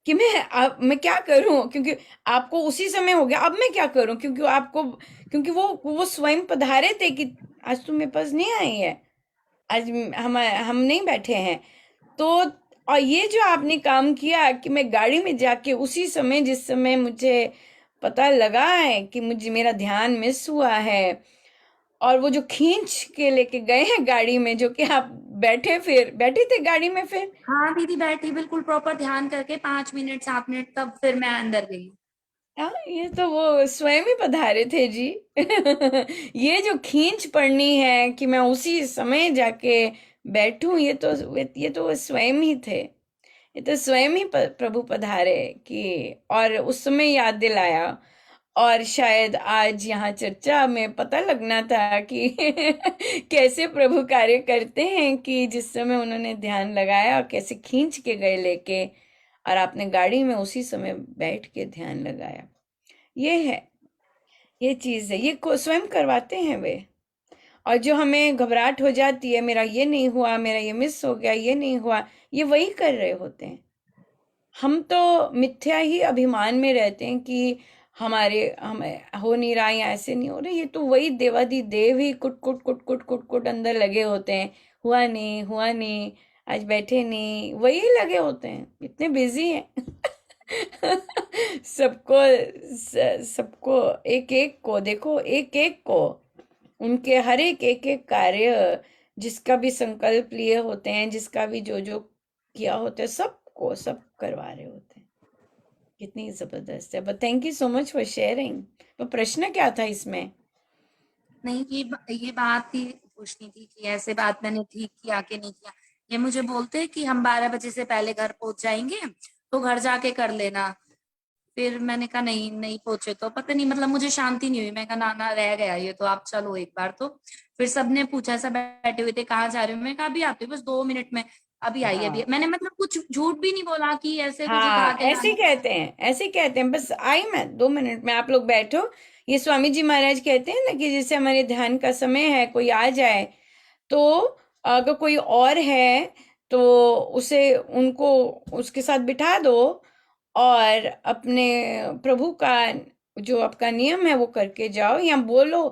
कि मैं क्या करूं, क्योंकि आपको उसी समय हो गया, अब मैं क्या करूं, क्योंकि वो स्वयं पधारे थे कि आज तुम मेरे पास नहीं आई है, आज हम नहीं बैठे हैं। तो और ये जो आपने काम किया कि मैं गाड़ी में जाके उसी समय, जिस समय मुझे पता लगा है कि मुझे मेरा ध्यान मिस हुआ है, और वो जो खींच के लेके गए हैं गाड़ी में, जो कि आप बैठे थे गाड़ी में फिर। हाँ दीदी बैठी बिल्कुल प्रॉपर ध्यान करके 5 मिनट 7 मिनट, तब फिर मैं अंदर गई। हाँ, ये तो वो स्वयं ही पधारे थे जी। ये जो खींच पड़नी है कि मैं उसी समय जाके बैठूं, ये तो वो स्वयं ही थे। ये तो स्वयं ही प्रभु पधारे कि, और उस समय याद दिलाया। और शायद आज यहाँ चर्चा में पता लगना था कि कैसे प्रभु कार्य करते हैं, कि जिस समय उन्होंने ध्यान लगाया और कैसे खींच के गए लेके, और आपने गाड़ी में उसी समय बैठ के ध्यान लगाया। ये है, ये चीज है, ये स्वयं करवाते हैं वे। और जो हमें घबराहट हो जाती है, मेरा ये नहीं हुआ, मेरा ये मिस हो गया, ये नहीं हुआ, ये वही कर रहे होते हैं। हम तो मिथ्या ही अभिमान में रहते हैं कि हमें हो नहीं रहा या ऐसे नहीं हो रहा। ये तो वही देवादि देव ही कुट कुट कुट कुट कुट कुट अंदर लगे होते हैं, हुआ नहीं हुआ नहीं, आज बैठे नहीं, वही लगे होते हैं, इतने बिजी हैं। सबको सबको एक एक को देखो, एक एक को, उनके हर एक एक कार्य, जिसका भी संकल्प लिए होते हैं, जिसका भी जो जो किया होता है, सबको सब करवा रहे होते हैं। कितनी जबरदस्त है। But thank you so much for sharing. तो प्रश्न क्या था इसमें? नहीं ये बात ही पूछनी थी कि ऐसे बात मैंने ठीक किया कि नहीं किया। ये मुझे बोलते हैं कि हम 12 बजे से पहले घर पहुंच जाएंगे, तो घर जाके कर लेना। फिर मैंने कहा नहीं नहीं पहुंचे तो पता नहीं, मतलब मुझे शांति नहीं हुई। मैं कहा ना रह गया ये तो, आप चलो एक बार तो। फिर सबने पूछा, सब बैठे हुए थे, कहाँ जा रहे हो? मैं कहा अभी आती हूँ बस 2 मिनट में, अभी आई अभी। हाँ मैंने मतलब कुछ झूठ भी नहीं बोला कि ऐसे कुछ उठा हाँ, के ऐसे ही लाना। कहते हैं, ऐसे ही कहते हैं, बस आई मैं 2 मिनट में, आप लोग बैठो। ये स्वामी जी महाराज कहते हैं ना कि जैसे हमारे ध्यान का समय है, कोई आ जाए तो अगर कोई और है तो उसे उनको उसके साथ बिठा दो, और अपने प्रभु का जो आपका नियम है वो करके जाओ, या बोलो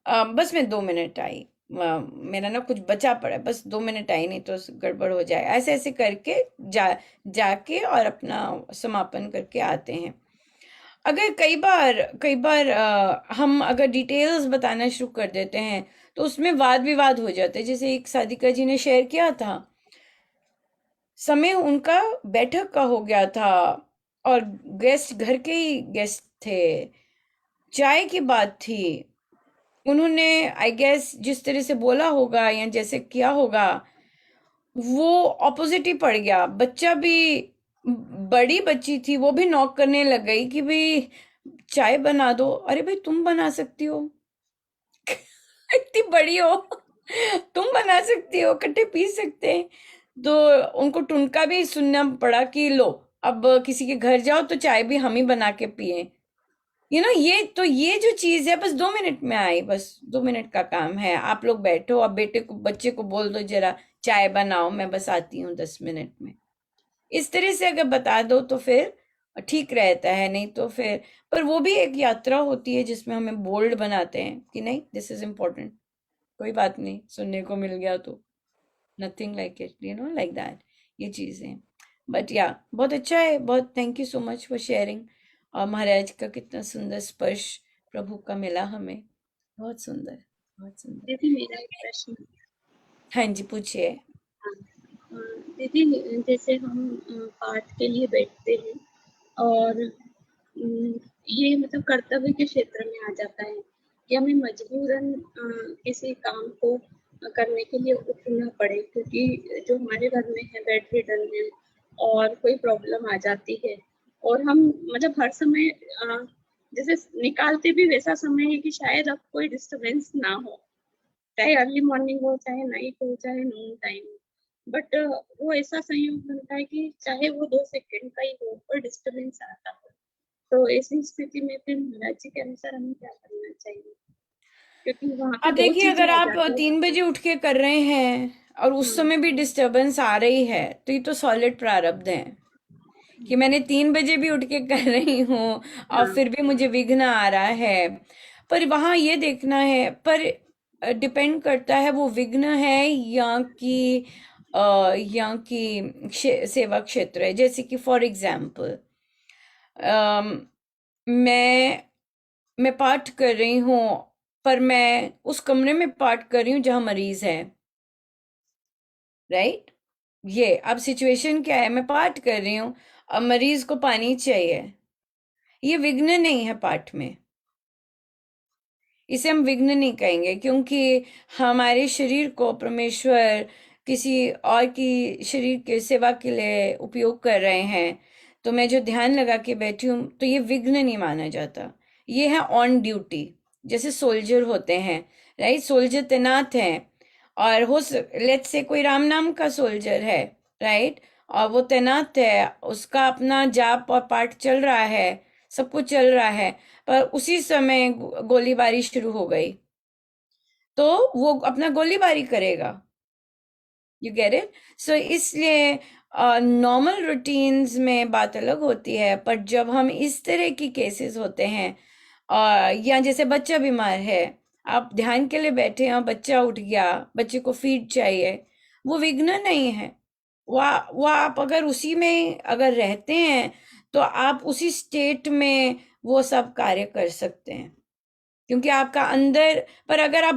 बस मैं 2 मिनट आई, मेरा ना कुछ बचा पड़ा है, बस 2 मिनट आई, नहीं तो गड़बड़ हो जाए, ऐसे ऐसे करके जाके और अपना समापन करके आते हैं। अगर कई बार हम अगर डिटेल्स बताना शुरू कर देते हैं तो उसमें वाद विवाद हो जाते हैं। जैसे एक साधिका जी ने शेयर किया था, समय उनका बैठक का हो गया था, और गेस्ट घर के ही गेस्ट थे, चाय की बात थी, उन्होंने आई गेस जिस तरह से बोला होगा या जैसे किया होगा वो ऑपोजिट ही पड़ गया। बच्चा भी, बड़ी बच्ची थी, वो भी नॉक करने लग गई कि भाई चाय बना दो। अरे भाई तुम बना सकती हो, इतनी बड़ी हो, तुम बना सकती हो, इकट्ठे पी सकते हैं। तो उनको टुनका भी सुनना पड़ा कि लो अब किसी के घर जाओ तो चाय भी हम ही बना के पिए। ये जो चीज है बस 2 मिनट में आई, बस 2 मिनट का काम है। आप लोग बैठो, अब बच्चे को बोल दो जरा चाय बनाओ, मैं बस आती हूँ 10 मिनट में। इस तरह से अगर बता दो तो फिर ठीक रहता है, नहीं तो फिर। पर वो भी एक यात्रा होती है जिसमें हमें बोल्ड बनाते हैं कि नहीं, दिस इज इम्पोर्टेंट, कोई बात नहीं, सुनने को मिल गया तो nothing like it, like that, ये चीजें। बट या बहुत अच्छा है, बहुत thank you so much for sharing. और महाराज का कितना सुंदर स्पर्श प्रभु का मिला हमें, बहुत सुंदर, बहुत सुंदर। दीदी मेरा एक प्रश्न। हाँ जी, पूछिए। हाँ, दीदी जैसे हम पाठ के लिए बैठते हैं और ये मतलब कर्तव्य के क्षेत्र में आ जाता है कि हमें मजबूरन किसी काम को करने के लिए उठना पड़े, क्योंकि जो हमारे घर में है बेड रिडन है और कोई प्रॉब्लम आ जाती है और हम मतलब हर समय जैसे निकालते भी वैसा समय है कि शायद अब कोई डिस्टरबेंस ना हो, चाहे अर्ली मॉर्निंग हो, चाहे नाइट हो, चाहे नून टाइम हो, बट वो ऐसा संयोग बनता है कि चाहे वो 2 सेकंड का ही हो पर डिस्टरबेंस आता है। तो ऐसी स्थिति में फिर महाराज जी के अनुसार हमें क्या करना चाहिए? क्योंकि वहाँ पे अब 2 देखिए, चीजें अगर आ आप जाती हैं। 3 बजे उठ के कर रहे हैं और उस समय भी डिस्टरबेंस आ रही है तो ये तो सॉलिड प्रारब्ध है कि मैंने 3 बजे भी उठ के कर रही हूँ और हाँ, फिर भी मुझे विघ्न आ रहा है। पर वहां ये देखना है, पर डिपेंड करता है वो विघ्न है या कि सेवा क्षेत्र है। जैसे कि फॉर एग्जाम्पल मैं मैं पाठ कर रही हूँ, पर मैं उस कमरे में पाठ कर रही हूँ जहां मरीज है, राइट। ये अब सिचुएशन क्या है, मैं पाठ कर रही हूँ, अब मरीज को पानी चाहिए, ये विघ्न नहीं है पाठ में, इसे हम विघ्न नहीं कहेंगे, क्योंकि हमारे शरीर को परमेश्वर किसी और की शरीर के सेवा के लिए उपयोग कर रहे हैं। तो मैं जो ध्यान लगा के बैठी हूँ तो ये विघ्न नहीं माना जाता, ये है ऑन ड्यूटी। जैसे सोल्जर होते हैं, राइट, सोल्जर तैनात हैं, और लेट्स से कोई राम नाम का सोल्जर है, राइट, और वो तैनात है, उसका अपना जाप और पाठ चल रहा है, सब कुछ चल रहा है, पर उसी समय गोलीबारी शुरू हो गई तो वो अपना गोलीबारी करेगा। You get it. सो इसलिए नॉर्मल रूटीन्स में बात अलग होती है, पर जब हम इस तरह की केसेस होते हैं या जैसे बच्चा बीमार है, आप ध्यान के लिए बैठे हैं, बच्चा उठ गया, बच्चे को फीड चाहिए, वो विघ्न नहीं है। वो आप अगर उसी में अगर रहते हैं तो आप उसी स्टेट में वो सब कार्य कर सकते हैं, क्योंकि आपका अंदर। पर अगर आप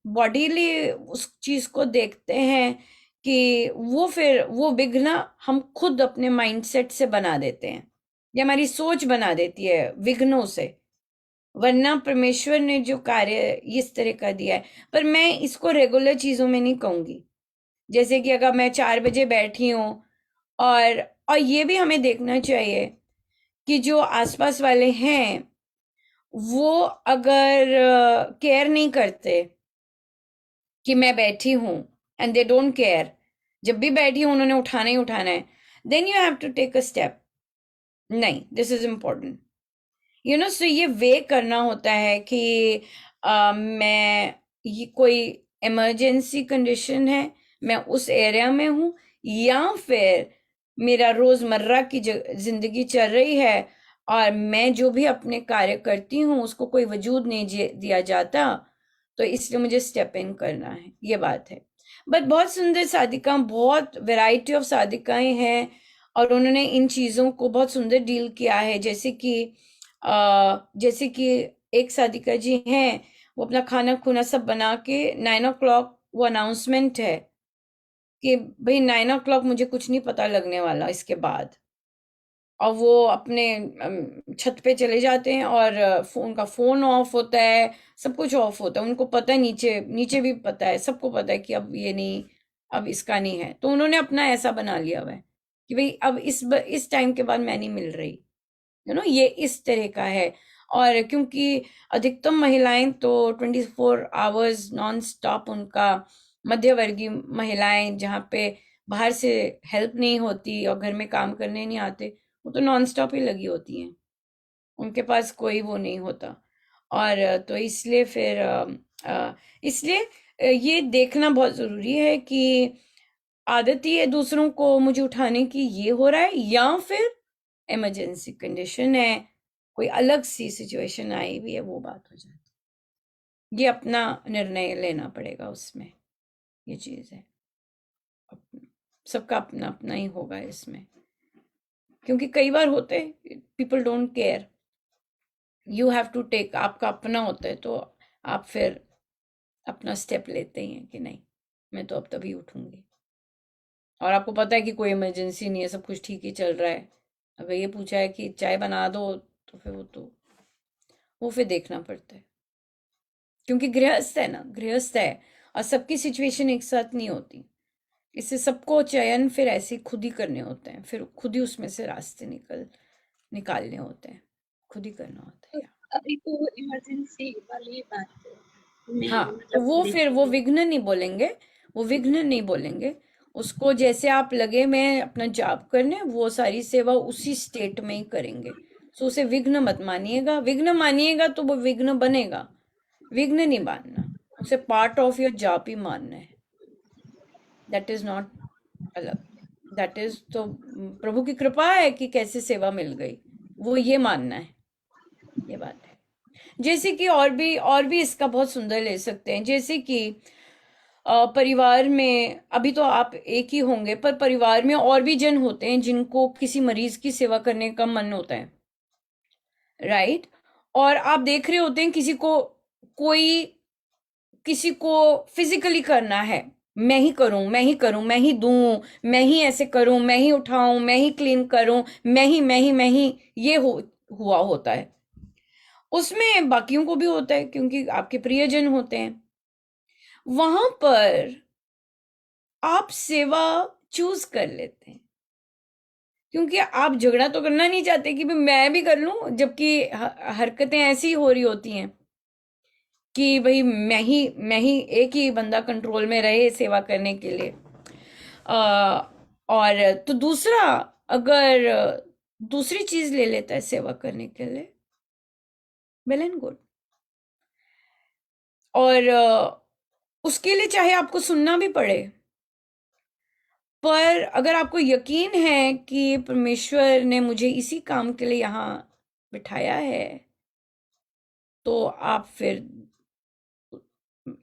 बॉडीली उस चीज को देखते हैं कि वो फिर वो विघ्न हम खुद अपने माइंडसेट से बना देते हैं, या हमारी सोच बना देती है विघ्नों से, वरना परमेश्वर ने जो कार्य इस तरह का दिया है। पर मैं इसको रेगुलर चीजों में नहीं कहूंगी। जैसे कि अगर मैं 4 बजे बैठी हूँ, और ये भी हमें देखना चाहिए कि जो आसपास वाले हैं वो अगर केयर नहीं करते कि मैं बैठी हूं, एंड दे डोंट केयर, जब भी बैठी हूं उन्होंने उठाना ही उठाना है, then you have to take a step, नहीं दिस इज इम्पोर्टेंट, सो ये वे करना होता है कि मैं, ये कोई इमरजेंसी कंडीशन है, मैं उस एरिया में हूं, या फिर मेरा रोजमर्रा की जिंदगी चल रही है और मैं जो भी अपने कार्य करती हूँ उसको कोई वजूद नहीं दिया जाता, तो इसलिए मुझे स्टेप इन करना है, ये बात है। बट बहुत सुंदर साधिका, बहुत वैरायटी ऑफ साधिकाएं हैं और उन्होंने इन चीजों को बहुत सुंदर डील किया है। जैसे कि एक साधिका जी हैं, वो अपना खाना खुना सब बना के 9 o'clock वो अनाउंसमेंट है कि भाई 9 o'clock मुझे कुछ नहीं पता लगने वाला इसके बाद, और वो अपने छत पे चले जाते हैं और उनका फोन ऑफ होता है, सब कुछ ऑफ होता है, उनको पता है, नीचे नीचे भी पता है, सबको पता है कि अब ये नहीं, अब इसका नहीं है, तो उन्होंने अपना ऐसा बना लिया हुआ है कि भाई अब इस टाइम के बाद मैं नहीं मिल रही, ये इस तरह का है। और क्योंकि अधिकतम महिलाएं तो 24 आवर्स नॉन स्टॉप, उनका मध्यवर्गीय महिलाएं जहाँ पे बाहर से हेल्प नहीं होती और घर में काम करने नहीं आते, वो तो नॉन स्टॉप ही लगी होती हैं, उनके पास कोई वो नहीं होता। और तो इसलिए फिर इसलिए ये देखना बहुत जरूरी है कि आदत ही है दूसरों को मुझे उठाने की, ये हो रहा है, या फिर इमरजेंसी कंडीशन है, कोई अलग सी सिचुएशन आई हुई है, वो बात हो जाती। ये अपना निर्णय लेना पड़ेगा उसमें, ये चीज है, सबका अपना अपना ही होगा इसमें, क्योंकि कई बार होते people don't care, you have to take, आपका अपना होता है तो आप फिर अपना स्टेप लेते ही हैं कि नहीं मैं तो अब तभी उठूंगी, और आपको पता है कि कोई इमरजेंसी नहीं है, सब कुछ ठीक ही चल रहा है। अगर ये पूछा है कि चाय बना दो तो फिर वो फिर देखना पड़ता है, क्योंकि गृहस्थ है ना, गृहस्थ है और सबकी सिचुएशन एक साथ नहीं होती, इससे सबको चयन फिर ऐसे खुद ही करने होते हैं, फिर खुद ही उसमें से रास्ते निकालने होते हैं, खुद ही करना होता है। अभी तो इमरजेंसी वाली बात है। हाँ, तो वो फिर वो विघ्न नहीं बोलेंगे, वो विघ्न नहीं बोलेंगे उसको, जैसे आप लगे मैं अपना जाप करने, वो सारी सेवा उसी स्टेट में ही करेंगे, सो उसे विघ्न मत मानिएगा, विघ्न मानिएगा तो वो विघ्न बनेगा, विघ्न नहीं मानना, उसे पार्ट ऑफ योर जाप ही मानना है, दैट इज नॉट अलग, दैट इज तो प्रभु की कृपा है कि कैसे सेवा मिल गई, वो ये मानना है, ये बात है। जैसे कि और भी इसका बहुत सुंदर ले सकते हैं, जैसे कि परिवार में अभी तो आप एक ही होंगे, पर परिवार में और भी जन होते हैं जिनको किसी मरीज की सेवा करने का मन होता है, राइट, और आप देख रहे होते हैं किसी को फिजिकली करना है, मैं ही करूं, मैं ही करूं, मैं ही दूं, मैं ही ऐसे करूं, मैं ही उठाऊं, मैं ही क्लीन करूं, मैं ही ये हुआ होता है, उसमें बाकियों को भी होता है क्योंकि आपके प्रियजन होते हैं, वहां पर आप सेवा चूज कर लेते हैं, क्योंकि आप झगड़ा तो करना नहीं चाहते कि मैं भी कर लूं, जबकि हरकतें ऐसी हो रही होती हैं कि भाई मैं ही एक ही बंदा कंट्रोल में रहे सेवा करने के लिए। और तो दूसरा अगर दूसरी चीज ले लेता है सेवा करने के लिए, वेल एंड गुड, और उसके लिए चाहे आपको सुनना भी पड़े, पर अगर आपको यकीन है कि परमेश्वर ने मुझे इसी काम के लिए यहाँ बिठाया है, तो आप फिर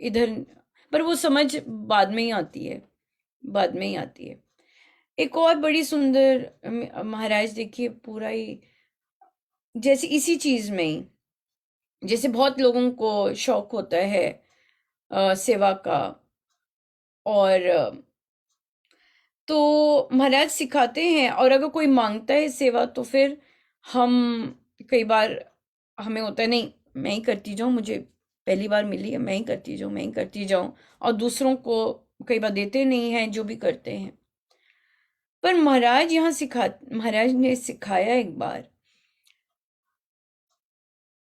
इधर, पर वो समझ बाद में ही आती है, बाद में ही आती है। एक और बड़ी सुंदर महाराज देखिए, पूरा ही जैसे इसी चीज में ही, जैसे बहुत लोगों को शौक होता है सेवा का, और तो महाराज सिखाते हैं, और अगर कोई मांगता है सेवा तो फिर हम कई बार हमें होता है नहीं मैं ही करती जाऊं, मुझे पहली बार मिली है, मैं ही करती जाऊं, और दूसरों को कई बार देते नहीं हैं जो भी करते हैं। पर महाराज ने सिखाया, एक बार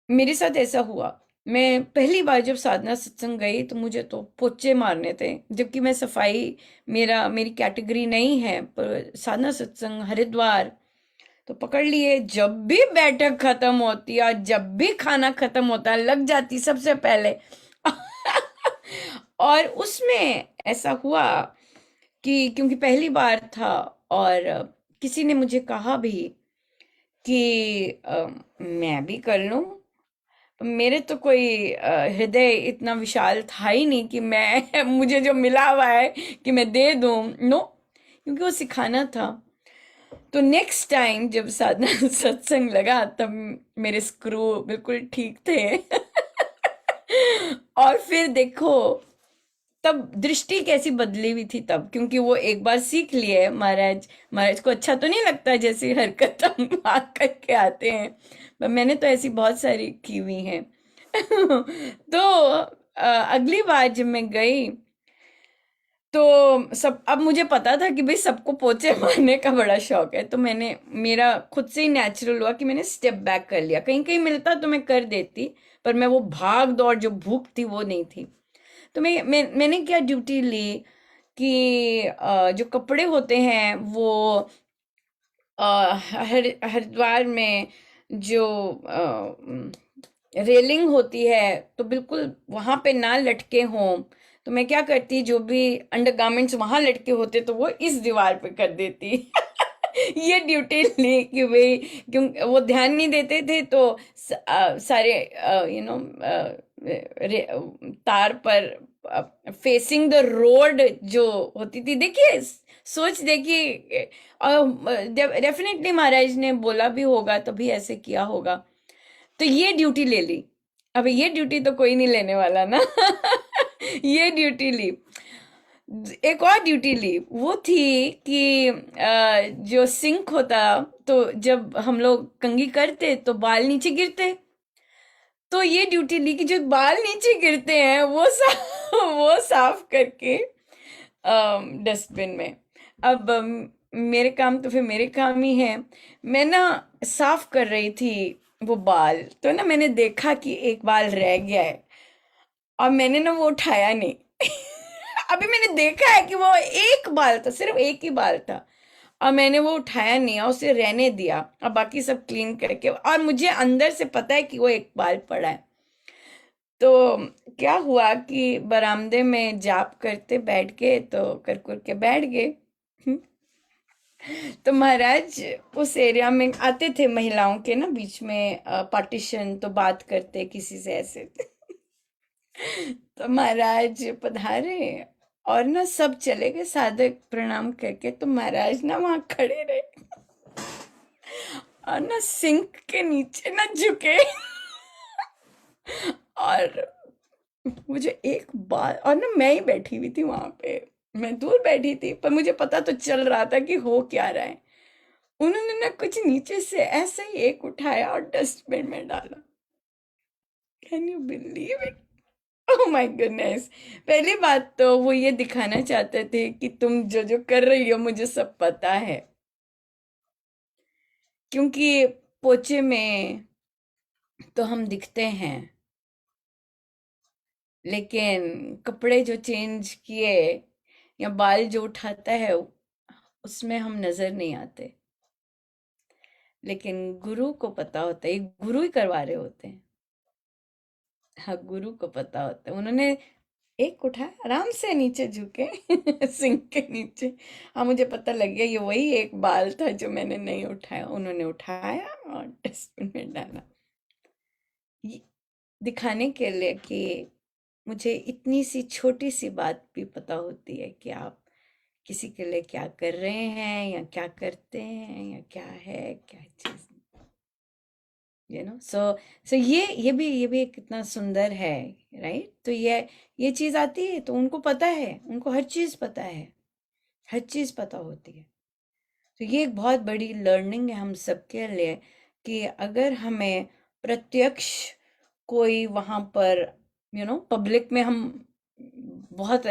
मेरे साथ ऐसा हुआ, मैं पहली बार जब साधना सत्संग गई तो मुझे तो पोचे मारने थे, जबकि मैं सफाई मेरी कैटेगरी नहीं है, पर साधना सत्संग हरिद्वार तो पकड़ लिए, जब भी बैठक खत्म होती और जब भी खाना खत्म होता लग जाती सबसे पहले और उसमें ऐसा हुआ कि क्योंकि पहली बार था, और किसी ने मुझे कहा भी कि मैं भी कर लूं, मेरे तो कोई हृदय इतना विशाल था ही नहीं कि मैं मुझे जो मिला हुआ है कि मैं दे दूं, नो, क्योंकि वो सिखाना था। तो नेक्स्ट टाइम जब साधना सत्संग लगा तब मेरे स्क्रू बिल्कुल ठीक थे और फिर देखो तब दृष्टि कैसी बदली हुई थी तब, क्योंकि वो एक बार सीख लिए है। महाराज को अच्छा तो नहीं लगता जैसी हरकत हम भाग करके आते हैं, पर मैंने तो ऐसी बहुत सारी की हुई हैं। तो अगली बार जब मैं गई तो सब, अब मुझे पता था कि भाई सबको पोचे मारने का बड़ा शौक है, तो मेरा खुद से ही नेचुरल हुआ कि मैंने स्टेप बैक कर लिया। कहीं कहीं मिलता तो मैं कर देती, पर मैं वो भाग दौड़ जो भूख थी वो नहीं थी। तो मैंने क्या ड्यूटी ली कि जो कपड़े होते हैं वो हरिद्वार में जो रेलिंग होती है तो बिल्कुल वहां पे ना लटके हों, तो मैं क्या करती, जो भी अंडरगारमेंट्स वहां लटके होते तो वो इस दीवार पे कर देती। ये ड्यूटी ली कि भाई, क्यों वो ध्यान नहीं देते थे तो सारे तार पर फेसिंग द रोड जो होती थी, देखिए सोच देखिए। डेफिनेटली महाराज ने बोला भी होगा तभी ऐसे किया होगा। तो ये ड्यूटी ले ली। अब ये ड्यूटी तो कोई नहीं लेने वाला ना। ये ड्यूटी ली। एक और ड्यूटी ली, वो थी कि जो सिंक होता, तो जब हम लोग कंघी करते तो बाल नीचे गिरते, तो ये ड्यूटी ली कि जो बाल नीचे गिरते हैं वो साफ करके डस्टबिन में। अब मेरे काम तो फिर मेरे काम ही है। मैं ना साफ कर रही थी वो बाल, तो ना मैंने देखा कि एक बाल रह गया है और मैंने ना वो उठाया नहीं। अभी मैंने देखा है कि वो एक बाल था, सिर्फ एक ही बाल था, और मैंने वो उठाया नहीं और उसे रहने दिया और बाकी सब क्लीन करके, और मुझे अंदर से पता है कि वो एक बाल पड़ा है। तो क्या हुआ कि बरामदे में जाप करते बैठ गए, तो कर के बैठ गए। तो महाराज उस एरिया में आते थे, महिलाओं के ना बीच में पार्टीशन, तो बात करते किसी से ऐसे। तो महाराज पधारे और ना सब चले गए सादर प्रणाम करके, तो महाराज ना वहां खड़े रहे और ना सिंक के नीचे ना झुके। और मुझे एक बार, और ना मैं ही बैठी हुई थी वहां पे, मैं दूर बैठी थी, पर मुझे पता तो चल रहा था कि हो क्या रहा है। उन्होंने ना कुछ नीचे से ऐसे ही एक उठाया और डस्टबिन में डाला। Can you believe it? Oh my goodness. पहली बात तो वो ये दिखाना चाहते थे कि तुम जो जो कर रही हो मुझे सब पता है, क्योंकि पोचे में तो हम दिखते हैं, लेकिन कपड़े जो चेंज किए या बाल जो उठाता है उसमें हम नजर नहीं आते। लेकिन गुरु को पता होता है, ये गुरु ही करवा रहे होते हैं। हाँ, गुरु को पता होता है। उन्होंने एक उठाया आराम से नीचे झुके सिंक के नीचे। हाँ, मुझे पता लग गया ये वही एक बाल था जो मैंने नहीं उठाया। उन्होंने उठाया और डस्टबिन में डाला, ये दिखाने के लिए कि मुझे इतनी सी छोटी सी बात भी पता होती है कि आप किसी के लिए क्या कर रहे हैं या क्या करते हैं या क्या है, क्या चीज, सो ये भी कितना सुंदर है, राइट? तो ये चीज आती है तो उनको पता है, उनको हर चीज पता है, हर चीज पता होती है। तो ये एक बहुत बड़ी लर्निंग है हम सबके लिए कि अगर हमें प्रत्यक्ष कोई वहां पर पब्लिक में, हम बहुत,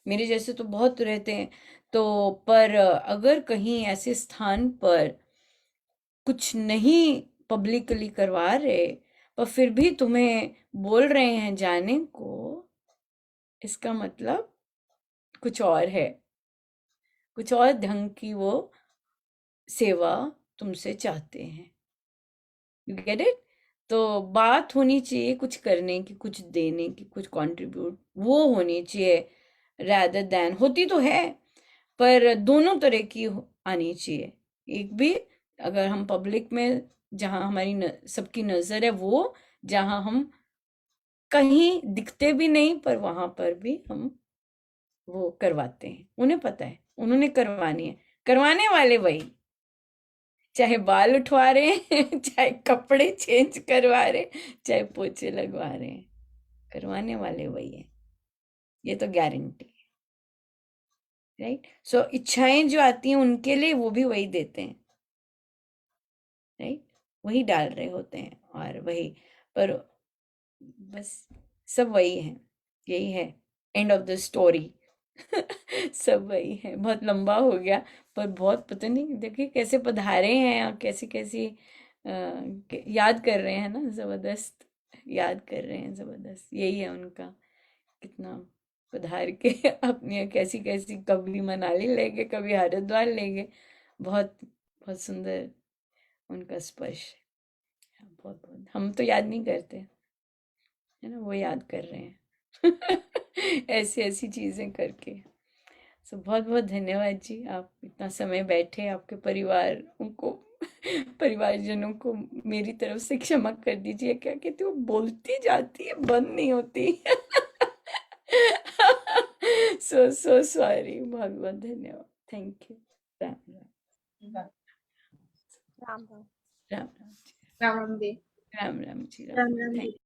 मेरे जैसे तो बहुत रहते हैं, तो पर अगर कहीं ऐसे स्थान पर कुछ नहीं पब्लिकली करवा रहे पर फिर भी तुम्हें बोल रहे हैं जाने को, इसका मतलब कुछ और है, कुछ और ढंग की वो सेवा तुमसे चाहते हैं। You get it? तो बात होनी चाहिए कुछ करने की, कुछ देने की, कुछ कंट्रीब्यूट, वो होनी चाहिए rather than, होती तो है पर दोनों तरह की आनी चाहिए। एक भी अगर हम पब्लिक में जहां हमारी सबकी नजर है, वो जहां हम कहीं दिखते भी नहीं पर वहां पर भी हम वो करवाते हैं। उन्हें पता है, उन्होंने करवानी है, करवाने वाले वही, चाहे बाल उठवा रहे हैं, चाहे कपड़े चेंज करवा रहे, चाहे पोछे लगवा रहे हैं, करवाने वाले वही है। ये तो गारंटी है, राइट। सो इच्छाएं जो आती हैं उनके लिए वो भी वही देते हैं, राइट, वही डाल रहे होते हैं और वही, पर बस सब वही है, यही है एंड ऑफ द स्टोरी। सब वही है। बहुत लंबा हो गया, पर बहुत पता नहीं देखिए कैसे पधारे हैं और कैसी कैसी याद कर रहे हैं ना, जबरदस्त याद कर रहे हैं, जबरदस्त यही है उनका, कितना पधार के अपनी कैसी कैसी, कभी मनाली ले गए, कभी हरिद्वार ले गए, बहुत बहुत सुंदर उनका स्पर्श। बहुत बहुत हम तो याद नहीं करते, है ना, वो याद कर रहे हैं ऐसी ऐसी चीजें करके। सो बहुत बहुत धन्यवाद जी, आप इतना समय बैठे, आपके परिवार उनको परिवारजनों को मेरी तरफ से क्षमा कर दीजिए, क्या कहते हो, बोलती जाती है बंद नहीं होती। सो सॉरी, बहुत बहुत धन्यवाद, thank you. Ram Ram Ram Ram. Ram Ram ji, Ram ji. Ram Ram ji, Ram Ram thank ji.